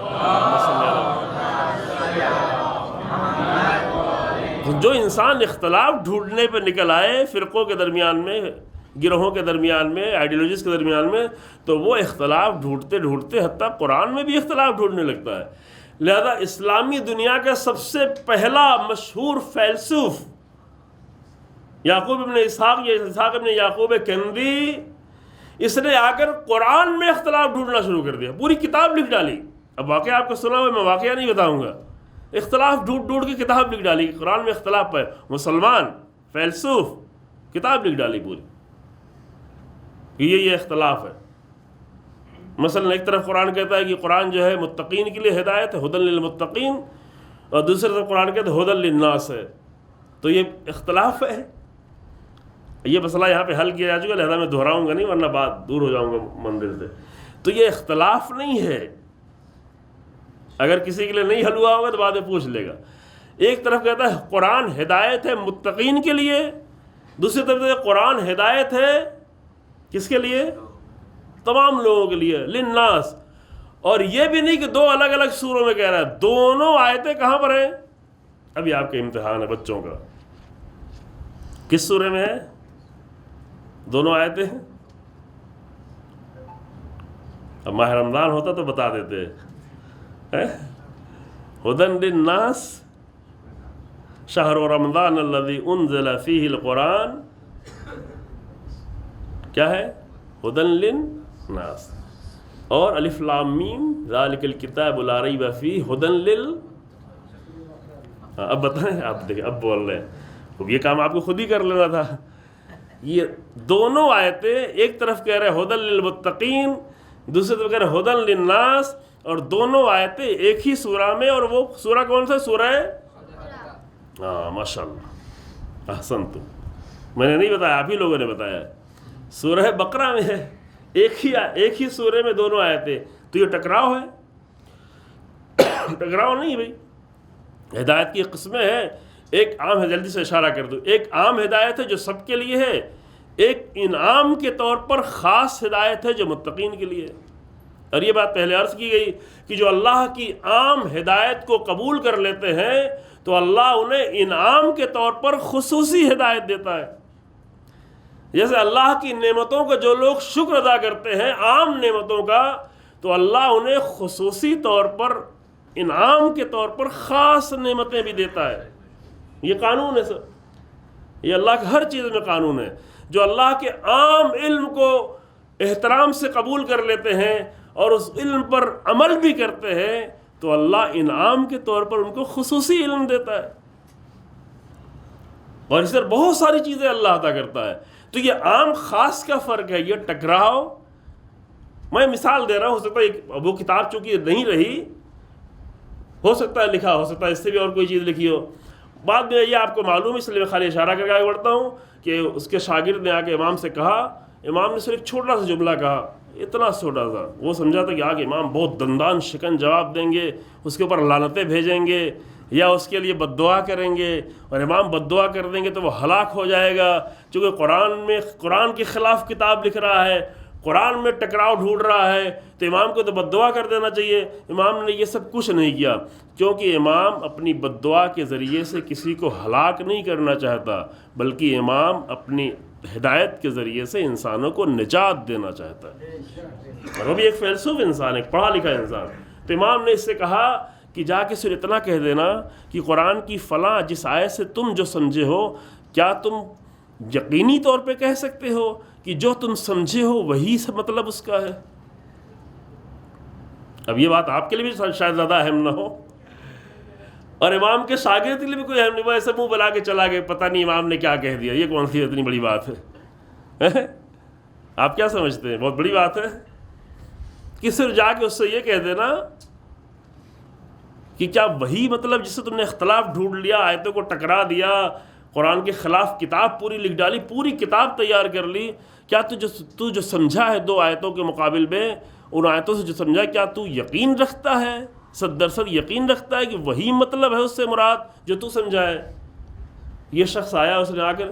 جو انسان اختلاف ڈھونڈنے پہ نکل آئے فرقوں کے درمیان میں، گروہوں کے درمیان میں، آئیڈیالوجیز کے درمیان میں، تو وہ اختلاف ڈھونڈتے ڈھونڈتے حتیٰ قرآن میں بھی اختلاف ڈھونڈنے لگتا ہے. لہذا اسلامی دنیا کا سب سے پہلا مشہور فیلسوف یعقوب ابن اسحاق یا اسحاق ابن یعقوب کندی، اس نے آ کر قرآن میں اختلاف ڈھونڈنا شروع کر دیا، پوری کتاب لکھ ڈالی. اب واقعہ آپ کو سنا ہوا، میں واقعہ نہیں بتاؤں گا. اختلاف ڈھونڈ ڈھونڈ کے کتاب لکھ ڈالی، قرآن میں اختلاف ہے. مسلمان فیلسوف کتاب لکھ ڈالی پوری کہ یہ اختلاف ہے. مثلا ایک طرف قرآن کہتا ہے کہ قرآن جو ہے متقین کے لیے ہدایت ہے، ہدی للمتقین، اور دوسری طرف قرآن کہتا ہے ہدی للناس ہے. تو یہ اختلاف ہے. یہ مسئلہ یہاں پہ حل کیا جا چکا، لہذا میں دہراؤں گا نہیں ورنہ بات دور ہو جاؤں گا مندر سے. تو یہ اختلاف نہیں ہے. اگر کسی کے لیے نہیں حل ہوا ہوگا تو بعد میں پوچھ لے گا. ایک طرف کہتا ہے قرآن ہدایت ہے متقین کے لیے، دوسری طرف کہتا ہے قرآن ہدایت ہے کس کے لیے؟ تمام لوگوں کے لیے، للناس. اور یہ بھی نہیں کہ دو الگ الگ سوروں میں کہہ رہا ہے، دونوں آیتیں کہاں پر ہیں؟ ابھی آپ کا امتحان ہے بچوں کا. کس سورے میں ہے؟ دونوں آیتیں ہیں. اب ماہ رمضان ہوتا تو بتا دیتے. ہدی للناس شہر رمضان الذی انزل فیہ القرآن، کیا ہے؟ ہدی للناس. اور الف لام میم ذالک الکتاب لا ریب فیہ ہدی اب بتائیں، آپ دیکھیں اب بول رہے ہیں. یہ کام آپ کو خود ہی کر لینا تھا. یہ دونوں آیتیں ایک طرف کہہ رہے ہدی للمتقین، دوسری طرف کہہ رہے ہدی للناس، اور دونوں آیتیں ایک ہی سورہ میں. اور وہ سورہ کون سا؟ سورہ ماشاء اللہ احسنتم. میں نے نہیں بتایا، آپ ہی لوگوں نے بتایا. سورہ بقرہ میں ہے، ایک ہی سورے میں دونوں آیتیں. تو یہ ٹکراؤ ہے؟ ٹکراؤ نہیں بھائی. ہدایت کی قسمیں ہیں. ایک عام ہے، جلدی سے اشارہ کر دوں. ایک عام ہدایت ہے جو سب کے لیے ہے، ایک انعام کے طور پر خاص ہدایت ہے جو متقین کے لیے ہے. اور یہ بات پہلے عرض کی گئی کہ جو اللہ کی عام ہدایت کو قبول کر لیتے ہیں تو اللہ انہیں انعام کے طور پر خصوصی ہدایت دیتا ہے. جیسے اللہ کی نعمتوں کا جو لوگ شکر ادا کرتے ہیں، عام نعمتوں کا، تو اللہ انہیں خصوصی طور پر انعام کے طور پر خاص نعمتیں بھی دیتا ہے. یہ قانون ہے سر، یہ اللہ کا ہر چیز میں قانون ہے. جو اللہ کے عام علم کو احترام سے قبول کر لیتے ہیں اور اس علم پر عمل بھی کرتے ہیں تو اللہ انعام کے طور پر ان کو خصوصی علم دیتا ہے. اور اس طرح بہت ساری چیزیں اللہ عطا کرتا ہے. تو یہ عام خاص کا فرق ہے، یہ ٹکراؤ. میں مثال دے رہا ہوں، ہو سکتا ہے وہ کتاب چونکہ نہیں رہی، ہو سکتا ہے لکھا، ہو سکتا ہے اس سے بھی اور کوئی چیز لکھی ہو. بعد میں یہ آپ کو معلوم ہے، اس لیے میں خالی اشارہ کر کے آگے بڑھتا ہوں کہ اس کے شاگرد نے آ کے امام سے کہا. امام نے صرف چھوٹا سا جملہ کہا، اتنا چھوٹا سا. وہ سمجھا تھا کہ آگے امام بہت دندان شکن جواب دیں گے، اس کے اوپر لعنتیں بھیجیں گے یا اس کے لیے بد دعا کریں گے، اور امام بد دعا کر دیں گے تو وہ ہلاک ہو جائے گا، چونکہ قرآن کے خلاف کتاب لکھ رہا ہے، قرآن میں ٹکراؤ ڈھونڈ رہا ہے، تو امام کو تو بد دعا کر دینا چاہیے. امام نے یہ سب کچھ نہیں کیا، کیونکہ امام اپنی بد دعا کے ذریعے سے کسی کو ہلاک نہیں کرنا چاہتا، بلکہ امام اپنی ہدایت کے ذریعے سے انسانوں کو نجات دینا چاہتا ہے. اور وہ بھی ایک فیلسوف انسان، ایک پڑھا لکھا انسان. تو امام نے اس سے کہا کہ جا کے صرف اتنا کہہ دینا کہ قرآن کی فلاں جس آیت سے تم جو سمجھے ہو، کیا تم یقینی طور پہ کہہ سکتے ہو کہ جو تم سمجھے ہو وہی سے مطلب اس کا ہے؟ اب یہ بات آپ کے لیے بھی شاید زیادہ اہم نہ ہو، اور امام کے شاگرد کے لیے بھی کوئی اہم نہیں. وہ ایسے منہ بلا کے چلا گیا، پتہ نہیں امام نے کیا کہہ دیا. یہ کون سی اتنی بڑی بات ہے؟ آپ کیا سمجھتے ہیں؟ بہت بڑی بات ہے کہ صرف جا کے اس سے یہ کہہ دینا کہ کیا وہی مطلب جس سے تم نے اختلاف ڈھونڈ لیا، آیتوں کو ٹکرا دیا، قرآن کے خلاف کتاب پوری لکھ ڈالی، پوری کتاب تیار کر لی. کیا تو جو سمجھا ہے 2 آیتوں کے مقابل میں، ان آیتوں سے جو سمجھا، کیا تو یقین رکھتا ہے، 100% یقین رکھتا ہے کہ وہی مطلب ہے اس سے مراد جو تو سمجھا ہے؟ یہ شخص آیا، اس نے آ کر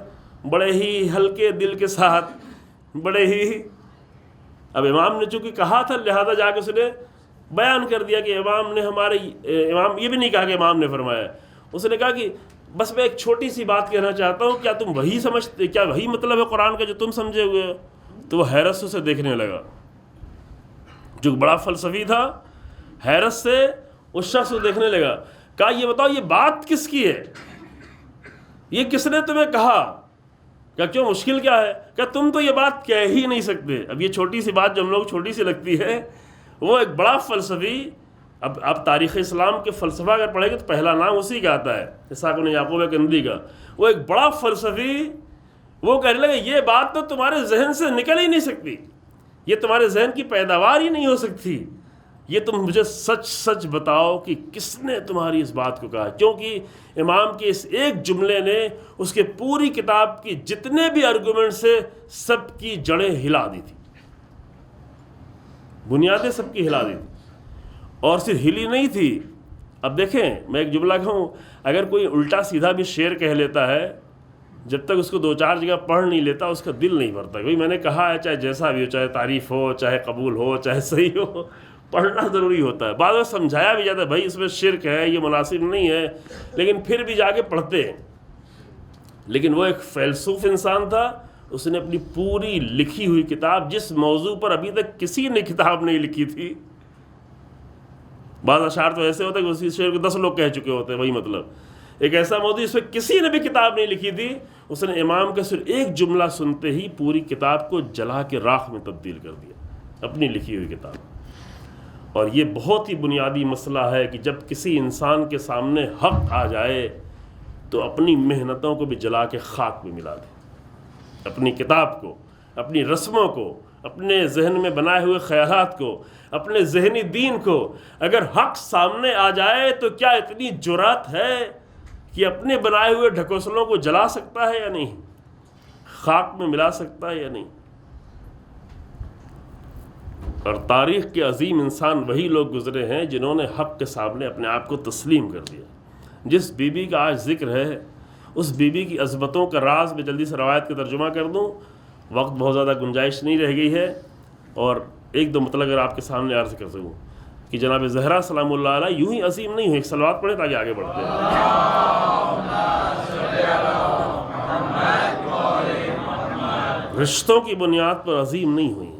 بڑے ہی ہلکے دل کے ساتھ، بڑے ہی، اب امام نے چونکہ کہا تھا لہذا جا کے اس نے بیان کر دیا کہ امام نے امام یہ بھی نہیں کہا کہ امام نے فرمایا، اس نے کہا کہ بس میں ایک چھوٹی سی بات کہنا چاہتا ہوں، کیا تم وہی سمجھتے، کیا وہی مطلب ہے قرآن کا جو تم سمجھے ہوئے ہو؟ تو وہ حیرت سے اسے دیکھنے لگا، جو بڑا فلسفی تھا، حیرت سے اس شخص کو دیکھنے لگا. کہا یہ بتاؤ یہ بات کس کی ہے، یہ کس نے تمہیں کہا، کیا کیوں مشکل کیا ہے؟ کیا تم تو یہ بات کہہ ہی نہیں سکتے. اب یہ چھوٹی سی بات جو ہم لوگ چھوٹی سی لگتی ہے، وہ ایک بڑا فلسفی. اب آپ تاریخ اسلام کے فلسفہ اگر پڑھیں گے تو پہلا نام اسی کا آتا ہے، اسحاق بن یعقوب کندی کا. وہ ایک بڑا فلسفی، وہ کہنے لگے یہ بات تو تمہارے ذہن سے نکل ہی نہیں سکتی، یہ تمہارے ذہن کی پیداوار ہی نہیں ہو سکتی. یہ تم مجھے سچ سچ بتاؤ کہ کس نے تمہاری اس بات کو کہا، کیونکہ امام کے اس ایک جملے نے اس کے پوری کتاب کی جتنے بھی آرگومنٹس سے سب کی جڑیں ہلا دی تھی، بنیادیں سب کی ہلا دی تھی. اور صرف ہلی نہیں تھی. اب دیکھیں میں ایک جملہ کہوں، اگر کوئی الٹا سیدھا بھی شعر کہہ لیتا ہے، جب تک اس کو 2-4 جگہ پڑھ نہیں لیتا اس کا دل نہیں بھرتا. کیونکہ میں نے کہا ہے چاہے جیسا بھی ہو، چاہے تعریف ہو، چاہے قبول ہو، چاہے صحیح ہو، پڑھنا ضروری ہوتا ہے. بعض وقت سمجھایا بھی جاتا ہے بھائی اس میں شرک ہے، یہ مناسب نہیں ہے، لیکن پھر بھی جا کے پڑھتے ہیں. لیکن وہ ایک فیلسوف انسان تھا، اس نے اپنی پوری لکھی ہوئی کتاب، جس موضوع پر ابھی تک کسی نے کتاب نہیں لکھی تھی. بعض اشعار تو ایسے ہوتے ہیں کہ اسی شعر کو 10 لوگ کہہ چکے ہوتے ہیں، وہی مطلب. ایک ایسا موضوع اس پہ کسی نے بھی کتاب نہیں لکھی تھی، اس نے امام کا صرف ایک جملہ سنتے ہی پوری کتاب کو جلا کے راکھ میں تبدیل کر دیا، اپنی لکھی ہوئی کتاب. اور یہ بہت ہی بنیادی مسئلہ ہے کہ جب کسی انسان کے سامنے حق آ جائے تو اپنی محنتوں کو بھی جلا کے خاک میں ملا دے، اپنی کتاب کو، اپنی رسموں کو، اپنے ذہن میں بنائے ہوئے خیالات کو، اپنے ذہنی دین کو. اگر حق سامنے آ جائے تو کیا اتنی جرأت ہے کہ اپنے بنائے ہوئے ڈھکوسلوں کو جلا سکتا ہے یا نہیں، خاک میں ملا سکتا ہے یا نہیں؟ اور تاریخ کے عظیم انسان وہی لوگ گزرے ہیں جنہوں نے حق کے سامنے اپنے آپ کو تسلیم کر دیا. جس بی بی کا آج ذکر ہے، اس بی بی کی عظمتوں کا راز میں جلدی سے روایت کا ترجمہ کر دوں، وقت بہت زیادہ گنجائش نہیں رہ گئی ہے، اور 1-2 مطلب اگر آپ کے سامنے عرض کر سکوں کہ جناب زہرا سلام اللہ علیہ یوں ہی عظیم نہیں ہوئی. ایک صلوات پڑھیں تاکہ آگے بڑھتے ہیں. رشتوں کی بنیاد پر عظیم نہیں ہوئی.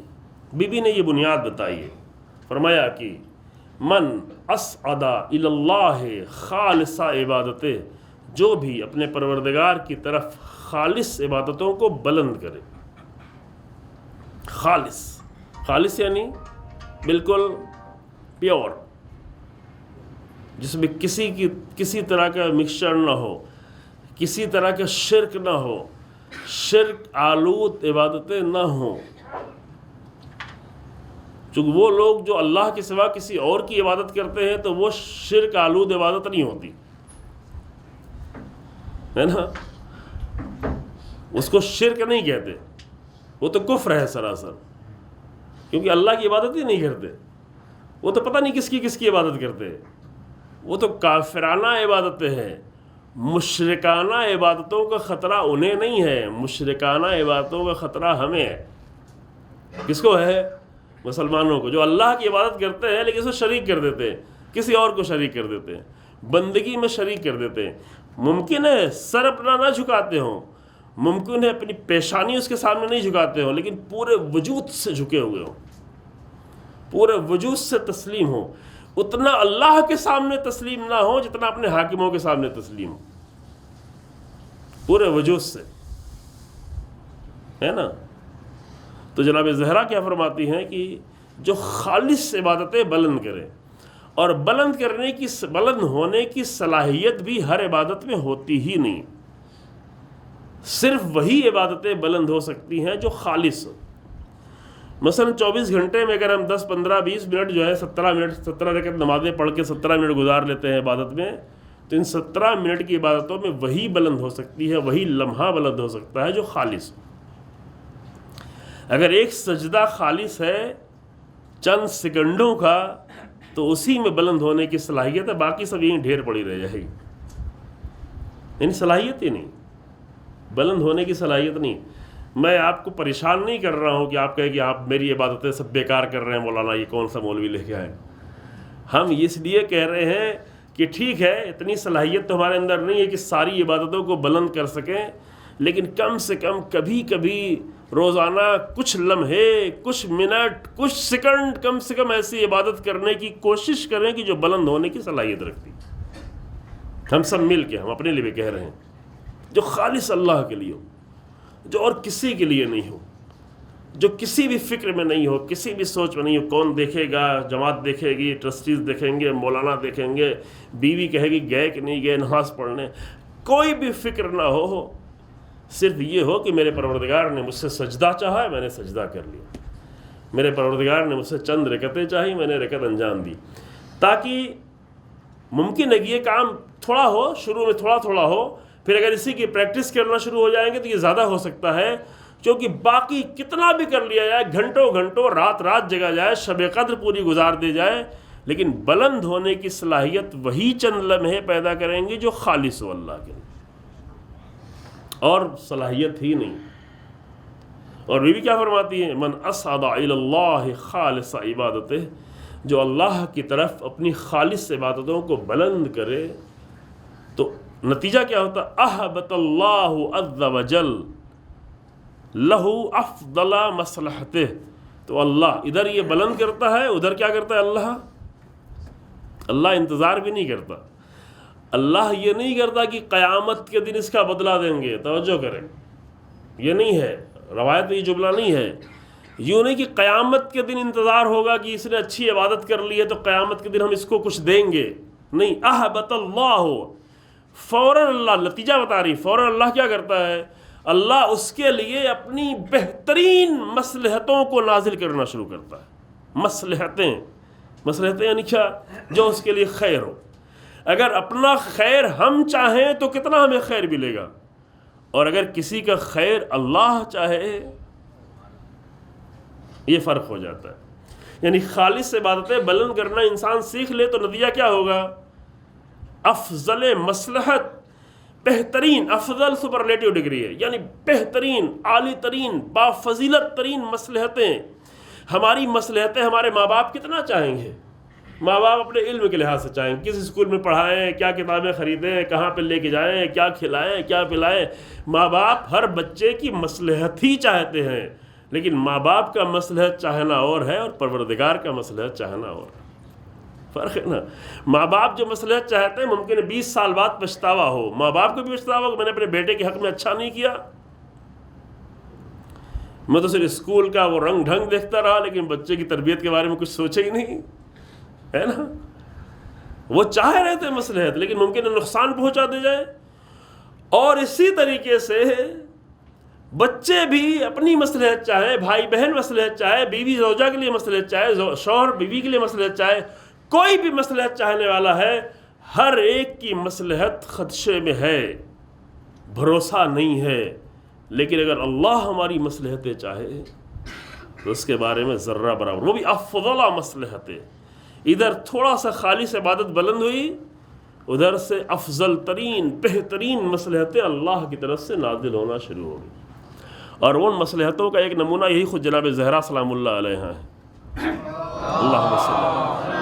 بی بی نے یہ بنیاد بتائی ہے، فرمایا کہ من اسعد الی اللہ خالص عبادتہ، جو بھی اپنے پروردگار کی طرف خالص عبادتوں کو بلند کرے. خالص یعنی بالکل پیور، جس میں کسی طرح کا مکسچر نہ ہو، کسی طرح کا شرک نہ ہو، شرک آلود عبادتیں نہ ہوں. چونکہ وہ لوگ جو اللہ کے سوا کسی اور کی عبادت کرتے ہیں تو وہ شرک آلود عبادت نہیں ہوتی ہے نا، اس کو شرک نہیں کہتے، وہ تو کفر ہے سراسر. کیونکہ اللہ کی عبادت ہی نہیں کرتے، وہ تو پتہ نہیں کس کی عبادت کرتے، وہ تو کافرانہ عبادتیں ہیں. مشرکانہ عبادتوں کا خطرہ انہیں نہیں ہے، مشرکانہ عبادتوں کا خطرہ ہمیں ہے. کس کو ہے؟ مسلمانوں کو، جو اللہ کی عبادت کرتے ہیں لیکن اس کو شریک کر دیتے ہیں، کسی اور کو شریک کر دیتے ہیں، بندگی میں شریک کر دیتے ہیں. ممکن ہے سر اپنا نہ جھکاتے ہوں، ممکن ہے اپنی پیشانی اس کے سامنے نہیں جھکاتے ہوں، لیکن پورے وجود سے جھکے ہوئے ہوں، پورے وجود سے تسلیم ہوں. اتنا اللہ کے سامنے تسلیم نہ ہو جتنا اپنے حاکموں کے سامنے تسلیم ہو، پورے وجود سے، ہے نا. تو جناب زہرا کیا فرماتی ہیں کہ جو خالص عبادتیں بلند کرے، اور بلند ہونے کی صلاحیت بھی ہر عبادت میں ہوتی ہی نہیں، صرف وہی عبادتیں بلند ہو سکتی ہیں جو خالص ہو. مثلا 24 گھنٹے میں اگر ہم 10 15 20 منٹ جو ہے 17 رکعت نمازیں پڑھ کے 17 منٹ گزار لیتے ہیں عبادت میں، تو ان 17 منٹ کی عبادتوں میں وہی بلند ہو سکتی ہے، وہی لمحہ بلند ہو سکتا ہے جو خالص ہو۔ اگر ایک سجدہ خالص ہے چند سیکنڈوں کا تو اسی میں بلند ہونے کی صلاحیت ہے، باقی سب یہیں ڈھیر پڑی رہ جائے گی، یعنی صلاحیت ہی نہیں، بلند ہونے کی صلاحیت نہیں۔ میں آپ کو پریشان نہیں کر رہا ہوں کہ آپ کہیں کہ آپ میری عبادتیں سب بیکار کر رہے ہیں، مولانا یہ کون سا مولوی لے کے آئے۔ ہم اس لیے کہہ رہے ہیں کہ ٹھیک ہے اتنی صلاحیت تو ہمارے اندر نہیں ہے کہ ساری عبادتوں کو بلند کر سکیں، لیکن کم سے کم کبھی کبھی روزانہ کچھ لمحے، کچھ منٹ، کچھ سیکنڈ کم سے کم ایسی عبادت کرنے کی کوشش کریں کہ جو بلند ہونے کی صلاحیت رکھتی۔ ہم سب مل کے، ہم اپنے لیے بھی کہہ رہے ہیں، جو خالص اللہ کے لیے ہو، جو اور کسی کے لیے نہیں ہو، جو کسی بھی فکر میں نہیں ہو، کسی بھی سوچ میں نہیں ہو، کون دیکھے گا، جماعت دیکھے گی، ٹرسٹیز دیکھیں گے، مولانا دیکھیں گے، بیوی کہے گی گئے کہ نہیں گئے نماز پڑھنے، کوئی بھی فکر نہ ہو، صرف یہ ہو کہ میرے پروردگار نے مجھ سے سجدہ چاہا ہے، میں نے سجدہ کر لیا، میرے پروردگار نے مجھ سے چند رکعتیں چاہی، میں نے رکعت انجام دی۔ تاکہ ممکن ہے کہ یہ کام تھوڑا ہو، شروع میں تھوڑا تھوڑا ہو، پھر اگر اسی کی پریکٹس کرنا شروع ہو جائیں گے تو یہ زیادہ ہو سکتا ہے، کیونکہ باقی کتنا بھی کر لیا جائے، گھنٹوں گھنٹوں رات رات جگا جائے، شب قدر پوری گزار دی جائے، لیکن بلند ہونے کی صلاحیت وہی چند لمحے پیدا کریں گے جو خالص ہو اللہ کے، اور صلاحیت ہی نہیں۔ اور بیوی کیا فرماتی ہے؟ من اصعد الی اللہ خالص عبادتہ، جو اللہ کی طرف اپنی خالص عبادتوں کو بلند کرے تو نتیجہ کیا ہوتا؟ احبط اللہ عز وجل لہو افضل مصلحتہ، تو اللہ ادھر یہ بلند کرتا ہے، ادھر کیا کرتا ہے؟ اللہ انتظار بھی نہیں کرتا، اللہ یہ نہیں کرتا کہ قیامت کے دن اس کا بدلہ دیں گے، توجہ کریں، یہ نہیں ہے روایت میں، یہ جملہ نہیں ہے، یوں نہیں کہ قیامت کے دن انتظار ہوگا کہ اس نے اچھی عبادت کر لی ہے تو قیامت کے دن ہم اس کو کچھ دیں گے، نہیں، احبط اللہ، فوراً اللہ، نتیجہ بتا رہی، فوراً اللہ کیا کرتا ہے؟ اللہ اس کے لیے اپنی بہترین مصلحتوں کو نازل کرنا شروع کرتا ہے۔ مصلحتیں یعنی کیا؟ جو اس کے لیے خیر ہو۔ اگر اپنا خیر ہم چاہیں تو کتنا ہمیں خیر ملے گا، اور اگر کسی کا خیر اللہ چاہے، یہ فرق ہو جاتا ہے۔ یعنی خالص عبادتیں بلند کرنا انسان سیکھ لے تو نتیجہ کیا ہوگا؟ افضل مصلحت، بہترین، افضل سپرلیٹیو ڈگری ہے، یعنی بہترین، عالی ترین، بافضیلت ترین مصلحتیں۔ ہماری مصلحتیں ہمارے ماں باپ کتنا چاہیں گے؟ ماں باپ اپنے علم کے لحاظ سے چاہیں، کس اسکول میں پڑھائیں، کیا کتابیں خریدیں، کہاں پہ لے کے جائیں، کیا کھلائیں، کیا پلائیں۔ ماں باپ ہر بچے کی مصلحت ہی چاہتے ہیں، لیکن ماں باپ کا مصلحت چاہنا اور ہے اور پروردگار کا مصلحت چاہنا اور ہے، فرق ہے نا۔ ماں باپ جو مصلحت چاہتے ہیں ممکن ہے 20 سال بعد پچھتاوا ہو، ماں باپ کو بھی پچھتاوا ہو کہ میں نے اپنے بیٹے کے حق میں اچھا نہیں کیا، میں تو صرف اسکول کا وہ رنگ ڈھنگ دیکھتا رہا لیکن بچے کی تربیت کے بارے میں کچھ سوچا ہی نہیں، ہے نا۔ وہ چاہ رہے تھے مصلحت لیکن ممکن ہے نقصان پہنچا دے جائے۔ اور اسی طریقے سے بچے بھی اپنی مصلحت چاہے، بھائی بہن مصلحت چاہے، بیوی زوجہ کے لیے مصلحت چاہے، شوہر بیوی کے لیے مصلحت چاہے، کوئی بھی مصلحت چاہنے والا ہے، ہر ایک کی مصلحت خدشے میں ہے، بھروسہ نہیں ہے، لیکن اگر اللہ ہماری مصلحتیں چاہے تو اس کے بارے میں ذرہ برابر، وہ بھی افضل مصلحتیں۔ ادھر تھوڑا سا خالص عبادت بلند ہوئی، ادھر سے افضل ترین، بہترین مصلحتیں اللہ کی طرف سے نازل ہونا شروع ہو گئی۔ اور ان مصلحتوں کا ایک نمونہ یہی خود جناب زہرا سلام اللہ علیہ ہے۔ اللہم صلی اللہ۔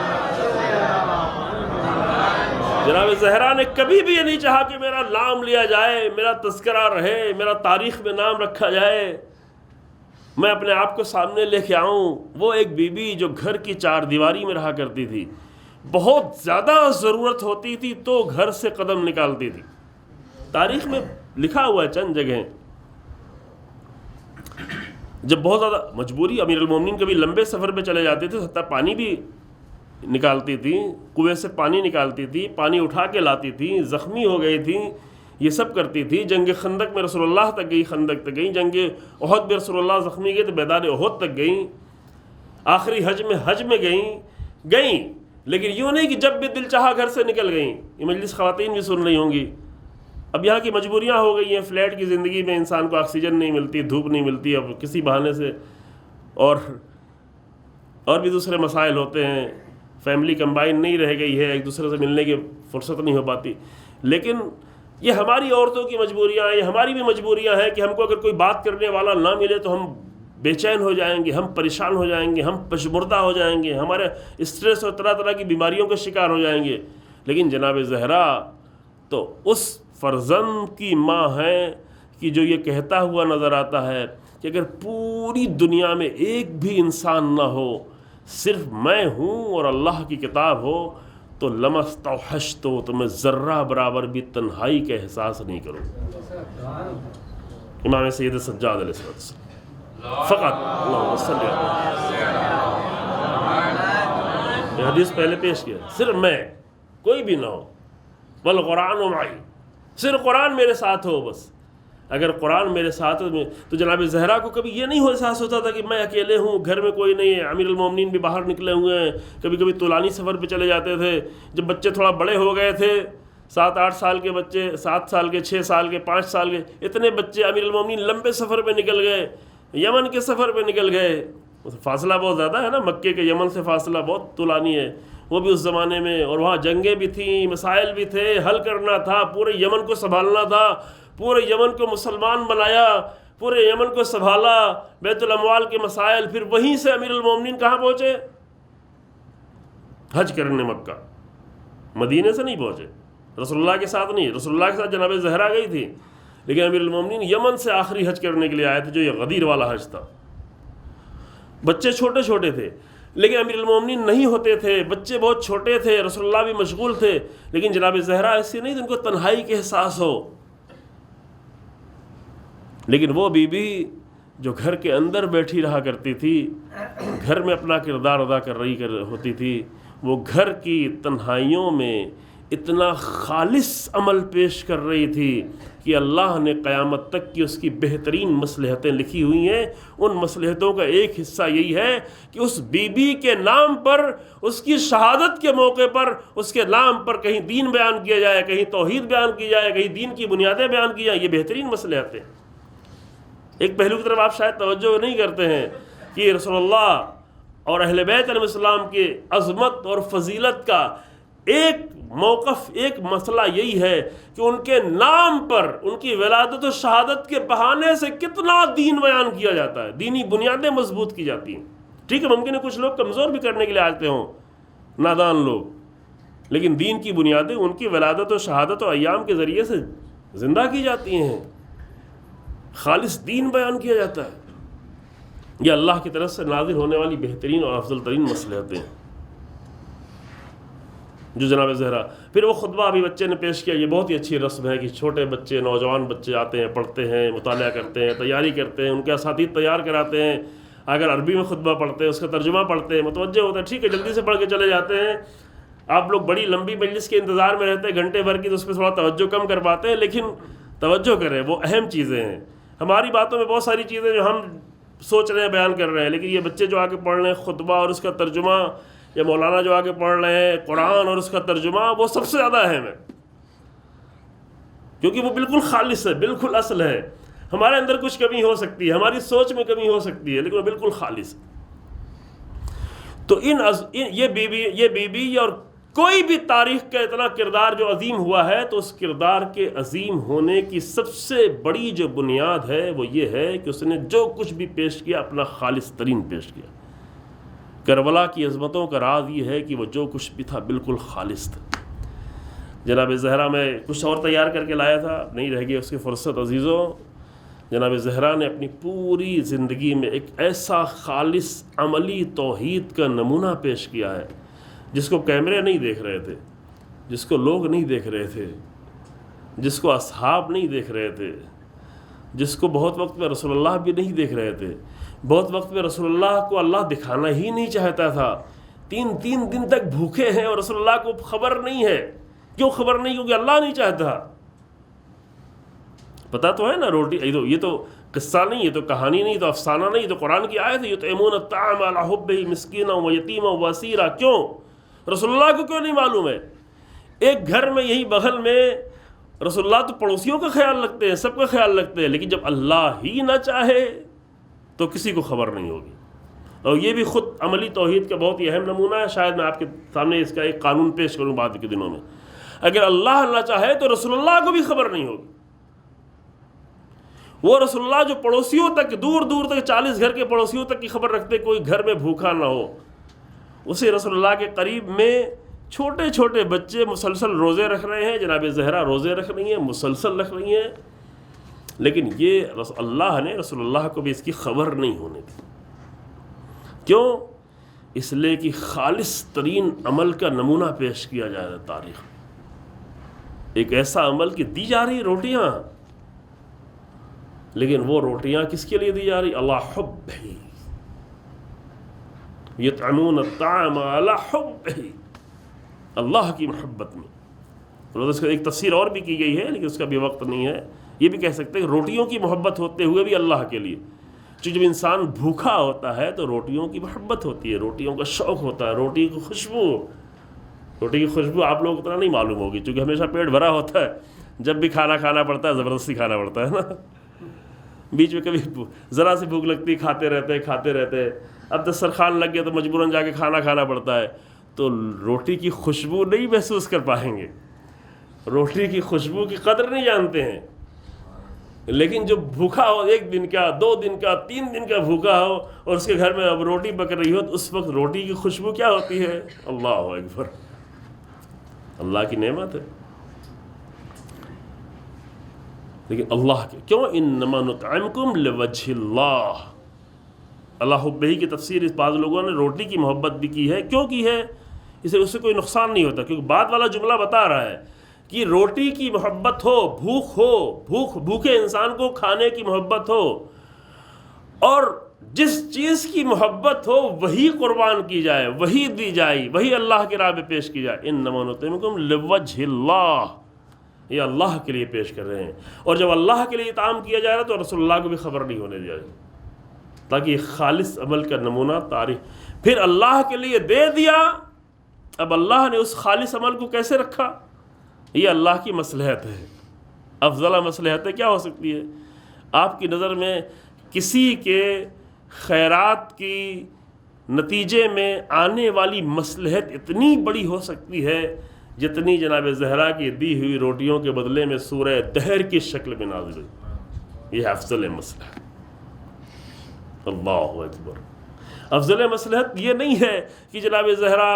جناب زہرا نے کبھی بھی یہ نہیں چاہا کہ میرا نام لیا جائے، میرا تذکرہ رہے، میرا تاریخ میں نام رکھا جائے، میں اپنے آپ کو سامنے لے کے آؤں۔ وہ ایک بی بی جو گھر کی 4 دیواری میں رہا کرتی تھی، بہت زیادہ ضرورت ہوتی تھی تو گھر سے قدم نکالتی تھی، تاریخ میں لکھا ہوا ہے چند جگہیں۔ جب بہت زیادہ مجبوری، امیر المومنین کبھی لمبے سفر پہ چلے جاتے تھے، حتیٰ پانی بھی نکالتی تھی، کنویں سے پانی نکالتی تھی، پانی اٹھا کے لاتی تھی، زخمی ہو گئی تھی، یہ سب کرتی تھی۔ جنگ خندق میں رسول اللہ تک گئی، خندق تک گئی، جنگ احد میں رسول اللہ زخمی گئے تو میدان احد تک گئیں، آخری حج میں گئیں، لیکن یوں نہیں کہ جب بھی دل چاہا گھر سے نکل گئیں. یہ مجلس خواتین بھی سن رہی ہوں گی. اب یہاں کی مجبوریاں ہو گئی ہیں، فلیٹ کی زندگی میں انسان کو آکسیجن نہیں ملتی، دھوپ نہیں ملتی، اب کسی بہانے سے اور بھی دوسرے مسائل ہوتے ہیں، فیملی کمبائن نہیں رہ گئی ہے، ایک دوسرے سے ملنے کی فرصت نہیں ہو پاتی. لیکن یہ ہماری عورتوں کی مجبوریاں ہیں، یہ ہماری بھی مجبوریاں ہیں کہ ہم کو اگر کوئی بات کرنے والا نہ ملے تو ہم بے چین ہو جائیں گے، ہم پریشان ہو جائیں گے، ہم پشمردہ ہو جائیں گے، ہمارے اسٹریس اور طرح طرح کی بیماریوں کا شکار ہو جائیں گے. لیکن جناب زہرا تو اس فرزند کی ماں ہیں کہ جو یہ کہتا ہوا نظر آتا ہے کہ اگر پوری دنیا میں ایک بھی انسان نہ ہو، صرف میں ہوں اور اللہ کی کتاب ہو، تو لمستوحشت، تو میں ذرہ برابر بھی تنہائی کا احساس نہیں کروں. امام سید سجاد علیہ السلام فقط اللہم صلی یہ حدیث پہلے پیش کیا، صرف میں، کوئی بھی نہ ہو. والقرآن معی، صرف قرآن میرے ساتھ ہو بس. اگر قرآن میرے ساتھ ہو تو جناب زہرا کو کبھی یہ نہیں احساس ہوتا تھا کہ میں اکیلے ہوں، گھر میں کوئی نہیں ہے. امیر المومنین بھی باہر نکلے ہوئے ہیں، کبھی کبھی طولانی سفر پہ چلے جاتے تھے. جب بچے تھوڑا بڑے ہو گئے تھے، 7-8 سال کے بچے، 7 سال کے، 6 سال کے، 5 سال کے، اتنے بچے امیر المومنین لمبے سفر پہ نکل گئے، یمن کے سفر پہ نکل گئے. فاصلہ بہت زیادہ ہے نا، مکے کے یمن سے فاصلہ بہت طولانی ہے، وہ بھی اس زمانے میں، اور وہاں جنگیں بھی تھیں، مسائل بھی تھے، حل کرنا تھا، پورے یمن کو سنبھالنا تھا، پورے یمن کو مسلمان بنایا، پورے یمن کو سنبھالا، بیت الاموال کے مسائل. پھر وہیں سے امیر المومنین کہاں پہنچے؟ حج کرنے مکہ، مدینے سے نہیں پہنچے، رسول اللہ کے ساتھ نہیں. رسول اللہ کے ساتھ جناب زہرا گئی تھی، لیکن امیر المومنین یمن سے آخری حج کرنے کے لیے آئے تھے، جو یہ غدیر والا حج تھا. بچے چھوٹے چھوٹے تھے، لیکن امیر المومنین نہیں ہوتے تھے، بچے بہت چھوٹے تھے، رسول اللہ بھی مشغول تھے. لیکن جناب زہرا ایسی نہیں ان کو تنہائی کے احساس ہو. لیکن وہ بی بی جو گھر کے اندر بیٹھی رہا کرتی تھی، گھر میں اپنا کردار ادا کر رہی ہوتی تھی، وہ گھر کی تنہائیوں میں اتنا خالص عمل پیش کر رہی تھی کہ اللہ نے قیامت تک کی اس کی بہترین مصلحتیں لکھی ہوئی ہیں. ان مصلحتوں کا ایک حصہ یہی ہے کہ اس بی بی کے نام پر، اس کی شہادت کے موقع پر، اس کے نام پر کہیں دین بیان کیا جائے، کہیں توحید بیان کی جائے، کہیں دین کی بنیادیں بیان کی جائیں. یہ بہترین مصلحتیں. ایک پہلو کی طرف آپ شاید توجہ نہیں کرتے ہیں کہ رسول اللہ اور اہل بیت علیہ السلام کی عظمت اور فضیلت کا ایک موقف، ایک مسئلہ یہی ہے کہ ان کے نام پر، ان کی ولادت و شہادت کے بہانے سے کتنا دین بیان کیا جاتا ہے، دینی بنیادیں مضبوط کی جاتی ہیں. ٹھیک ہے، ممکن ہے کچھ لوگ کمزور بھی کرنے کے لیے آتے ہوں، نادان لوگ، لیکن دین کی بنیادیں ان کی ولادت و شہادت و ایام کے ذریعے سے زندہ کی جاتی ہیں. خالص دین بیان کیا جاتا ہے. یہ اللہ کی طرف سے نازل ہونے والی بہترین اور افضل ترین مصلحتیں ہیں جو جناب زہرا. پھر وہ خطبہ ابھی بچے نے پیش کیا، یہ بہت ہی اچھی رسم ہے کہ چھوٹے بچے، نوجوان بچے آتے ہیں، پڑھتے ہیں، مطالعہ کرتے ہیں، تیاری کرتے ہیں، ان کے اساتذہ تیار کراتے ہیں. اگر عربی میں خطبہ پڑھتے ہیں، اس کا ترجمہ پڑھتے ہیں، متوجہ ہوتا ہے، ٹھیک ہے جلدی سے پڑھ کے چلے جاتے ہیں. آپ لوگ بڑی لمبی مجلس کے انتظار میں رہتے ہیں، گھنٹے بھر کی، تو اس پہ تھوڑا توجہ کم کر پاتے ہیں. لیکن توجہ کریں، وہ اہم چیزیں ہیں. ہماری باتوں میں بہت ساری چیزیں جو ہم سوچ رہے ہیں، بیان کر رہے ہیں، لیکن یہ بچے جو آگے پڑھ رہے ہیں خطبہ اور اس کا ترجمہ، یا مولانا جو آگے پڑھ رہے ہیں قرآن اور اس کا ترجمہ، وہ سب سے زیادہ اہم ہے، کیونکہ وہ بالکل خالص ہے، بالکل اصل ہے. ہمارے اندر کچھ کمی ہو سکتی ہے، ہماری سوچ میں کمی ہو سکتی ہے، لیکن وہ بالکل خالص ہے. تو یہ بی بی اور کوئی بھی تاریخ کا اتنا کردار جو عظیم ہوا ہے، تو اس کردار کے عظیم ہونے کی سب سے بڑی جو بنیاد ہے وہ یہ ہے کہ اس نے جو کچھ بھی پیش کیا اپنا خالص ترین پیش کیا. کربلا کی عظمتوں کا راز یہ ہے کہ وہ جو کچھ بھی تھا بالکل خالص تھا. جناب زہرا میں کچھ اور تیار کر کے لایا تھا، نہیں رہ گئی اس کی فرصت عزیزوں. جناب زہرا نے اپنی پوری زندگی میں ایک ایسا خالص عملی توحید کا نمونہ پیش کیا ہے جس کو کیمرے نہیں دیکھ رہے تھے، جس کو لوگ نہیں دیکھ رہے تھے، جس کو اصحاب نہیں دیکھ رہے تھے، جس کو بہت وقت میں رسول اللہ بھی نہیں دیکھ رہے تھے. بہت وقت میں رسول اللہ کو اللہ دکھانا ہی نہیں چاہتا تھا. 3 دن تک بھوکے ہیں اور رسول اللہ کو خبر نہیں ہے. کیوں خبر نہیں؟ کیونکہ اللہ نہیں چاہتا. پتہ تو ہے نا، روٹی یہ تو قصہ نہیں، یہ تو کہانی نہیں، تو افسانہ نہیں، تو قرآن کی آیت ہے، یطعمون الطعام علی حبہ مسکینا و یتیما و اسیرا. کیوں؟ رسول اللہ کو کیوں نہیں معلوم ہے؟ ایک گھر میں یہی بغل میں رسول اللہ تو پڑوسیوں کا خیال رکھتے ہیں، سب کا خیال رکھتے ہیں، لیکن جب اللہ ہی نہ چاہے تو کسی کو خبر نہیں ہوگی۔ اور یہ بھی خود عملی توحید کا بہت ہی اہم نمونہ ہے۔ شاید میں آپ کے سامنے اس کا ایک قانون پیش کروں بعد کے دنوں میں۔ اگر اللہ نہ چاہے تو رسول اللہ کو بھی خبر نہیں ہوگی۔ وہ رسول اللہ جو پڑوسیوں تک، دور دور تک 40 گھر کے پڑوسیوں تک کی خبر رکھتے، کوئی گھر میں بھوکا نہ ہو، اسے رسول اللہ کے قریب میں چھوٹے چھوٹے بچے مسلسل روزے رکھ رہے ہیں، جناب زہرا روزے رکھ رہی ہیں، مسلسل رکھ رہی ہیں، لیکن یہ اللہ نے رسول اللہ کو بھی اس کی خبر نہیں ہونے دی۔ کیوں؟ اس لیے کہ خالص ترین عمل کا نمونہ پیش کیا جا رہا ہے تاریخ میں، ایک ایسا عمل کہ دی جا رہی روٹیاں، لیکن وہ روٹیاں کس کے لیے دی جا رہی؟ اللہ حبہ، یطعمون الطعام علی حبہ، اللہ کی محبت میں۔ اور اس کا ایک تفسیر اور بھی کی گئی ہے، لیکن اس کا بھی وقت نہیں ہے۔ یہ بھی کہہ سکتے ہیں کہ روٹیوں کی محبت ہوتے ہوئے بھی اللہ کے لیے، چونکہ جب انسان بھوکا ہوتا ہے تو روٹیوں کی محبت ہوتی ہے، روٹیوں کا شوق ہوتا ہے، روٹی کی خوشبو آپ لوگوں کو اتنا نہیں معلوم ہوگی، چونکہ ہمیشہ پیٹ بھرا ہوتا ہے، جب بھی کھانا پڑتا ہے زبردستی کھانا پڑتا ہے نا، بیچ میں کبھی ذرا سی بھوک لگتی کھاتے رہتے، اب دسترخوان لگ گیا تو مجبوراً جا کے کھانا پڑتا ہے، تو روٹی کی خوشبو نہیں محسوس کر پائیں گے، روٹی کی خوشبو کی قدر نہیں جانتے ہیں۔ لیکن جو بھوکا ہو، 1 دن کا، 2 دن کا، 3 دن کا بھوکا ہو، اور اس کے گھر میں اب روٹی پک رہی ہو، تو اس وقت روٹی کی خوشبو کیا ہوتی ہے؟ اللہ اکبر، اللہ کی نعمت ہے۔ لیکن اللہ کے کیوں؟ انما نطعمکم لوجہ اللہ، اللہ حبہ کی تفسیر اس بعض لوگوں نے روٹی کی محبت بھی کی ہے۔ کیوں کی ہے؟ اس سے کوئی نقصان نہیں ہوتا، کیونکہ بعد والا جملہ بتا رہا ہے کہ روٹی کی محبت ہو، بھوکے انسان کو کھانے کی محبت ہو، اور جس چیز کی محبت ہو وہی قربان کی جائے، وہی دی جائے، وہی اللہ کی راہ میں پیش کی جائے۔ انما نطعمکم لوجہ اللہ، یہ اللہ کے لیے پیش کر رہے ہیں، اور جب اللہ کے لیے اطعام کیا جا رہا ہے تو رسول اللہ کو بھی خبر نہیں ہونے دیا جائے، تاکہ یہ خالص عمل کا نمونہ تاریخ۔ پھر اللہ کے لیے دے دیا، اب اللہ نے اس خالص عمل کو کیسے رکھا؟ یہ اللہ کی مصلحت ہے۔ افضل مصلحتیں کیا ہو سکتی ہے؟ آپ کی نظر میں کسی کے خیرات کی نتیجے میں آنے والی مصلحت اتنی بڑی ہو سکتی ہے جتنی جناب زہرا کی دی ہوئی روٹیوں کے بدلے میں سورہ دہر کی شکل میں نازل ہوئی۔ یہ افضل مصلحت، اللہ اکبر۔ افضل مصلحت یہ نہیں ہے کہ جناب زہرا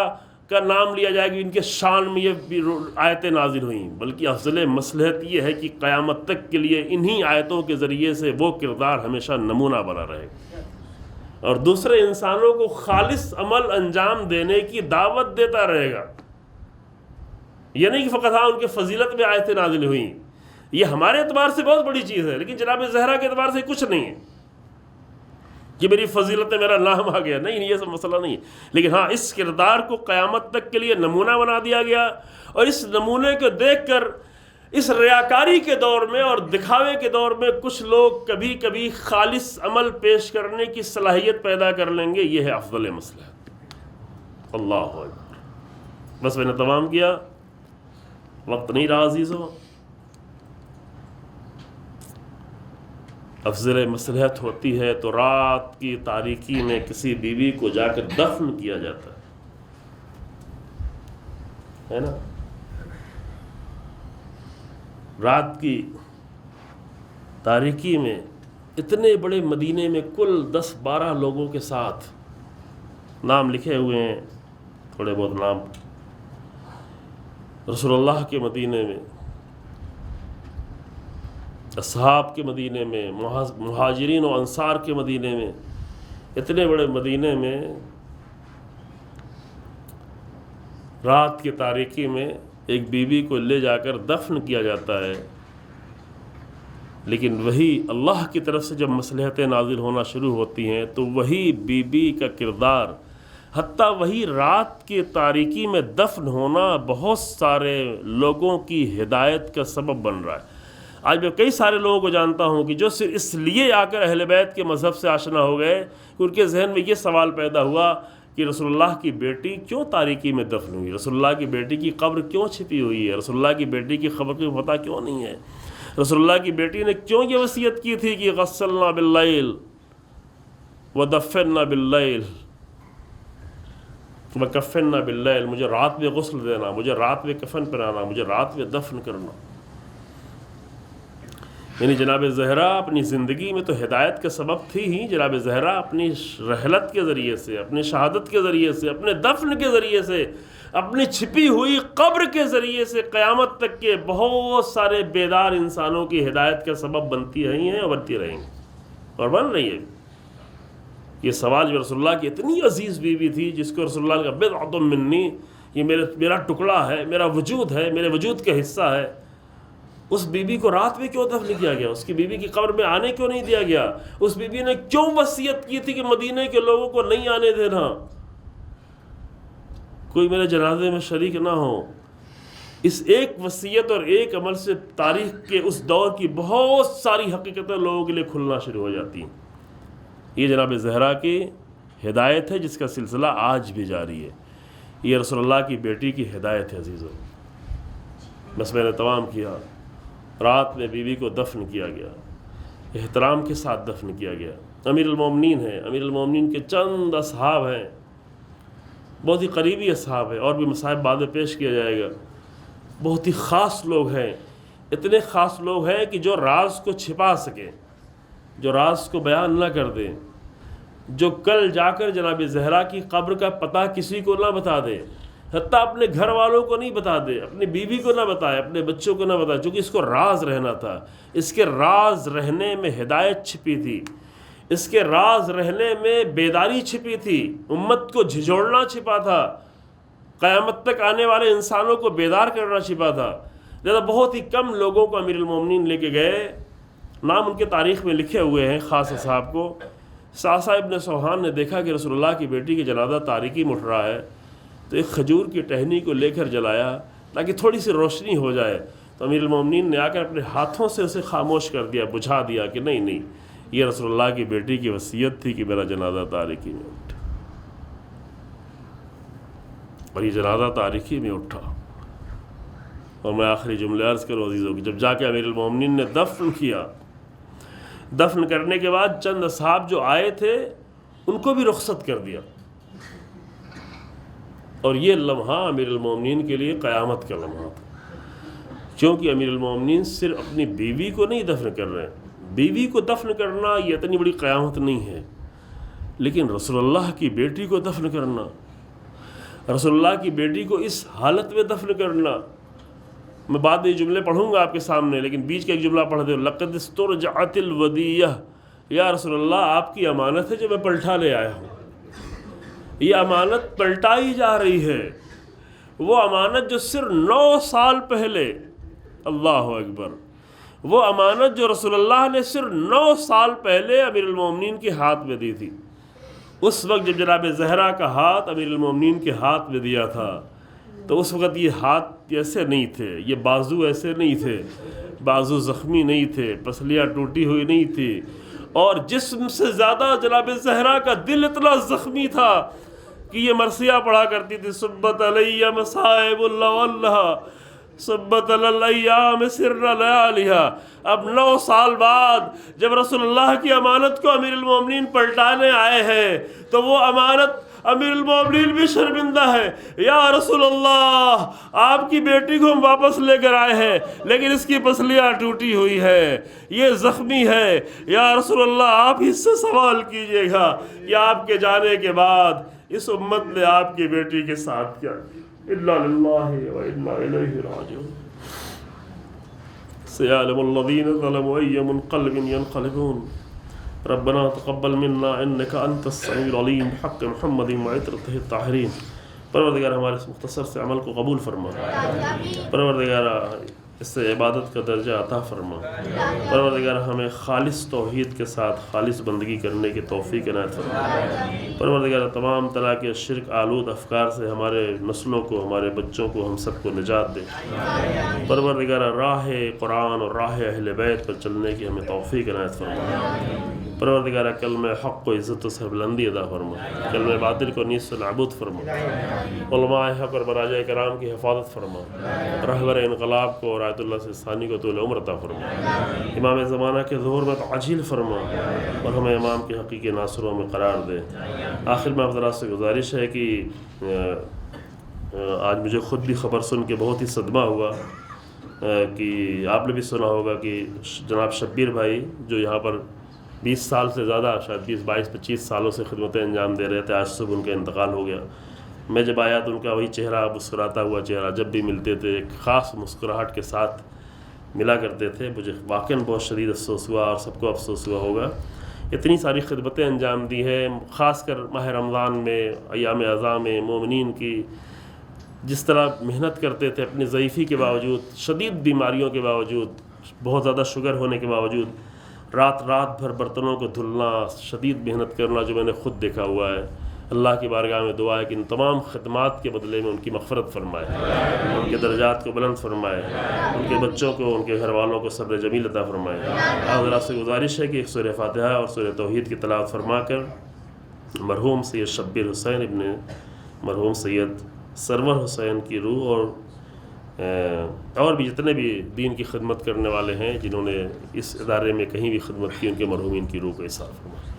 کا نام لیا جائے کہ ان کے شان میں یہ آیتیں نازل ہوئیں، بلکہ افضل مصلحت یہ ہے کہ قیامت تک کے لیے انہی آیتوں کے ذریعے سے وہ کردار ہمیشہ نمونہ بنا رہے گا، اور دوسرے انسانوں کو خالص عمل انجام دینے کی دعوت دیتا رہے گا۔ یہ نہیں کہ فقط ان کے فضیلت میں آیتیں نازل ہوئیں، یہ ہمارے اعتبار سے بہت بڑی چیز ہے، لیکن جناب زہرا کے اعتبار سے کچھ نہیں ہے کہ میری فضیلت میں میرا نام آ گیا، نہیں، یہ سب مسئلہ نہیں ہے، لیکن ہاں اس کردار کو قیامت تک کے لیے نمونہ بنا دیا گیا، اور اس نمونے کو دیکھ کر اس ریاکاری کے دور میں اور دکھاوے کے دور میں کچھ لوگ کبھی کبھی خالص عمل پیش کرنے کی صلاحیت پیدا کر لیں گے۔ یہ ہے افضل مصلحت۔ اللہ اکبر۔ بس میں نے تمام کیا، وقت نہیں رہا عزیزو۔ افضل مصلحت ہوتی ہے تو رات کی تاریکی میں کسی بیوی کو جا کر دفن کیا جاتا ہے نا؟ رات کی تاریکی میں اتنے بڑے مدینے میں کل 10-12 لوگوں کے ساتھ، نام لکھے ہوئے ہیں تھوڑے بہت نام، رسول اللہ کے مدینے میں، اصحاب کے مدینے میں، مہاجرین و انصار کے مدینے میں، اتنے بڑے مدینے میں رات کی تاریکی میں ایک بیوی کو لے جا کر دفن کیا جاتا ہے، لیکن وہی اللہ کی طرف سے جب مصلحتیں نازل ہونا شروع ہوتی ہیں تو وہی بیوی کا کردار، حتیٰ وہی رات کی تاریکی میں دفن ہونا بہت سارے لوگوں کی ہدایت کا سبب بن رہا ہے۔ آج میں کئی سارے لوگوں کو جانتا ہوں کہ جو صرف اس لیے آ کر اہل بیت کے مذہب سے آشنا ہو گئے کہ ان کے ذہن میں یہ سوال پیدا ہوا کہ رسول اللہ کی بیٹی کیوں تاریکی میں دفن ہوئی، رسول اللہ کی بیٹی کی قبر کیوں چھپی ہوئی ہے، رسول اللہ کی بیٹی کی خبر کی پتہ کیوں نہیں ہے، رسول اللہ کی بیٹی نے کیوں یہ وصیت کی تھی کہ غسلنا باللیل ودفنا باللیل وکفنا باللیل، مجھے رات میں غسل دینا، مجھے رات میں کفن پہنانا، مجھے رات میں دفن کرنا۔ یعنی جناب زہرا اپنی زندگی میں تو ہدایت کا سبب تھی ہی، جناب زہرا اپنی رحلت کے ذریعے سے، اپنی شہادت کے ذریعے سے، اپنے دفن کے ذریعے سے، اپنی چھپی ہوئی قبر کے ذریعے سے قیامت تک کے بہت سارے بیدار انسانوں کی ہدایت کا سبب بنتی رہی ہیں اور بنتی رہیں گی اور بن رہی ہے۔ یہ سوال جو رسول اللہ کی اتنی عزیز بیوی تھی جس کو رسول اللہ کا بضعۃ منی، یہ میرا ٹکڑا ہے، میرا وجود ہے، میرے وجود کا حصہ ہے، اس بی بی کو رات میں کیوں دفن کیا گیا، اس کی بیوی کی قبر میں آنے کیوں نہیں دیا گیا، اس بی بی نے کیوں وصیت کی تھی کہ مدینے کے لوگوں کو نہیں آنے دینا، کوئی میرے جنازے میں شریک نہ ہو۔ اس ایک وصیت اور ایک عمل سے تاریخ کے اس دور کی بہت ساری حقیقتیں لوگوں کے لیے کھلنا شروع ہو جاتی ہیں۔ یہ جناب زہرا کی ہدایت ہے جس کا سلسلہ آج بھی جاری ہے، یہ رسول اللہ کی بیٹی کی ہدایت ہے عزیزو۔ بس میں نے تمام کیا، رات میں بیوی کو دفن کیا گیا، احترام کے ساتھ دفن کیا گیا۔ امیر المومنین ہیں، امیر المومنین کے چند اصحاب ہیں، بہت ہی قریبی اصحاب ہیں، اور بھی مصائب بعد میں پیش کیا جائے گا، بہت ہی خاص لوگ ہیں، اتنے خاص لوگ ہیں کہ جو راز کو چھپا سکیں، جو راز کو بیان نہ کر دیں، جو کل جا کر جناب زہرا کی قبر کا پتہ کسی کو نہ بتا دے، حتیٰ اپنے گھر والوں کو نہیں بتا دے، اپنی بیوی کو نہ بتائے، اپنے بچوں کو نہ بتائے، چونکہ اس کو راز رہنا تھا۔ اس کے راز رہنے میں ہدایت چھپی تھی، اس کے راز رہنے میں بیداری چھپی تھی، امت کو جھنجھوڑنا چھپا تھا، قیامت تک آنے والے انسانوں کو بیدار کرنا چھپا تھا۔ لہذا بہت ہی کم لوگوں کو امیر المومنین لے کے گئے، نام ان کے تاریخ میں لکھے ہوئے ہیں خاص اصحاب کو۔ ساسا ابن سوحان نے دیکھا کہ رسول اللہ کی بیٹی کی جنازہ تاریکی میں اٹھ رہا ہے، تو ایک کھجور کی ٹہنی کو لے کر جلایا تاکہ تھوڑی سی روشنی ہو جائے، تو امیر المومنین نے آ کر اپنے ہاتھوں سے اسے خاموش کر دیا، بجھا دیا کہ نہیں، یہ رسول اللہ کی بیٹی کی وصیت تھی کہ میرا جنازہ تاریکی میں اٹھے، اور یہ جنازہ تاریکی میں اٹھا۔ اور میں آخری جملے عرض کروں عزیزوں کہ جب جا کے امیر المومنین نے دفن کیا، دفن کرنے کے بعد چند اصحاب جو آئے تھے ان کو بھی رخصت کر دیا، اور یہ لمحہ امیر المومنین کے لیے قیامت کا لمحہ تھا، کیونکہ امیر المومنین صرف اپنی بیوی کو نہیں دفن کر رہے ہیں، بیوی کو دفن کرنا یہ اتنی بڑی قیامت نہیں ہے، لیکن رسول اللہ کی بیٹی کو دفن کرنا، رسول اللہ کی بیٹی کو اس حالت میں دفن کرنا۔ میں بعد یہ جملے پڑھوں گا آپ کے سامنے، لیکن بیچ کا ایک جملہ پڑھ دیں، لقد استرجعت الودیہ، یا رسول اللہ آپ کی امانت ہے جو میں پلٹا لے آیا ہوں، یہ امانت پلٹائی جا رہی ہے، وہ امانت جو صرف 9 سال پہلے، اللہ اکبر، وہ امانت جو رسول اللہ نے صرف 9 سال پہلے امیر المومنین کے ہاتھ میں دی تھی۔ اس وقت جب جناب زہرا کا ہاتھ امیر المومنین کے ہاتھ میں دیا تھا تو اس وقت یہ ہاتھ ایسے نہیں تھے، یہ بازو ایسے نہیں تھے، بازو زخمی نہیں تھے، پسلیاں ٹوٹی ہوئی نہیں تھی، اور جسم سے زیادہ جناب زہرا کا دل اتنا زخمی تھا کہ یہ مرثیہ پڑھا کرتی تھی، صبت علی مصائب اللہ واللہ صبت الایام سر لیالہا۔ اب 9 سال بعد جب رسول اللہ کی امانت کو امیر المومنین پلٹانے آئے ہیں تو وہ امانت امیر المومنین بھی شرمندہ ہے، یا رسول اللہ آپ کی بیٹی کو ہم واپس لے کر آئے ہیں لیکن اس کی پسلیاں ٹوٹی ہوئی ہے، یہ زخمی ہے، یا رسول اللہ آپ اس سے سوال کیجئے گا کہ آپ کے جانے کے بعد اس امت نے آپ کی بیٹی کے ساتھ کیا کیا۔ اِنَّا لِلَّهِ وَإِنَّا إِلَيْهِ رَاجِعُونَ۔ سَيَعْلَمُ الَّذِينَ ظَلَمُوا أَيَّ مُنقَلِبٍ يَنقَلِبُونَ رَبَّنَا تَقَبَّلْ مِنَّا إِنَّكَ أَنْتَ السَّمِيعُ الْعَلِيمُ بِحَقِّ مُحَمَّدٍ وَعِتْرَتِهِ الطَّاهِرِينَ۔ پروردگار ہمارے اس مختصر سے عمل کو قبول فرما، پروردگار اس سے عبادت کا درجہ عطا فرما، پروردگار ہمیں خالص توحید کے ساتھ خالص بندگی کرنے کی توفیق عنایت فرما، پروردگار تمام طرح کے شرک آلود افکار سے ہمارے نسلوں کو، ہمارے بچوں کو، ہم سب کو نجات دے، پروردگار راہ قرآن اور راہ اہل بیت پر چلنے کی ہمیں توفیق عنایت فرما۔ پروردگارہ کلمہ حق کو عزت و سربلندی عطا فرما، کلمہ باطل کو نیست و نابود فرما، علماء حق اور مراجع کرام کی حفاظت فرما، رہبر انقلاب کو اور آیت اللہ سستانی کو طول عمر عطا فرما، امام زمانہ کے ظہور میں تعجیل فرما اور ہمیں امام کے حقیقی ناصروں میں قرار دے۔ آخر میں آپ ذرا سے گزارش ہے کہ آج مجھے خود بھی خبر سن کے بہت ہی صدمہ ہوا کہ آپ نے بھی سنا ہوگا کہ جناب شبیر بھائی جو یہاں پر 20 سال سے زیادہ، شاید 22-25 سالوں سے خدمتیں انجام دے رہے تھے، آج صبح ان کا انتقال ہو گیا۔ میں جب آیا تو ان کا وہی چہرہ، مسکراتا ہوا چہرہ، جب بھی ملتے تھے ایک خاص مسکراہٹ کے ساتھ ملا کرتے تھے۔ مجھے واقعاً بہت شدید افسوس ہوا اور سب کو افسوس ہوا ہوگا۔ اتنی ساری خدمتیں انجام دی ہے، خاص کر ماہ رمضان میں، ایام اعظام میں مومنین کی جس طرح محنت کرتے تھے اپنی ضعیفی کے باوجود، شدید بیماریوں کے باوجود، بہت زیادہ شوگر ہونے کے باوجود، رات بھر برتنوں کو دھلنا، شدید محنت کرنا، جو میں نے خود دیکھا ہوا ہے۔ اللہ کی بارگاہ میں دعا ہے کہ ان تمام خدمات کے بدلے میں ان کی مغفرت فرمائے، ان کے درجات کو بلند فرمائے، ان کے بچوں کو، ان کے گھر والوں کو صبر جمیل عطا فرمائے۔ حضرات سے گزارش ہے کہ ایک سورہ فاتحہ اور سورہ توحید کی تلاوت فرما کر مرحوم سید شبیر حسین ابن مرحوم سید سرور حسین کی روح اور بھی جتنے بھی دین کی خدمت کرنے والے ہیں جنہوں نے اس ادارے میں کہیں بھی خدمت کی، ان کے مرحومین کی روح کو احسان فرمائے۔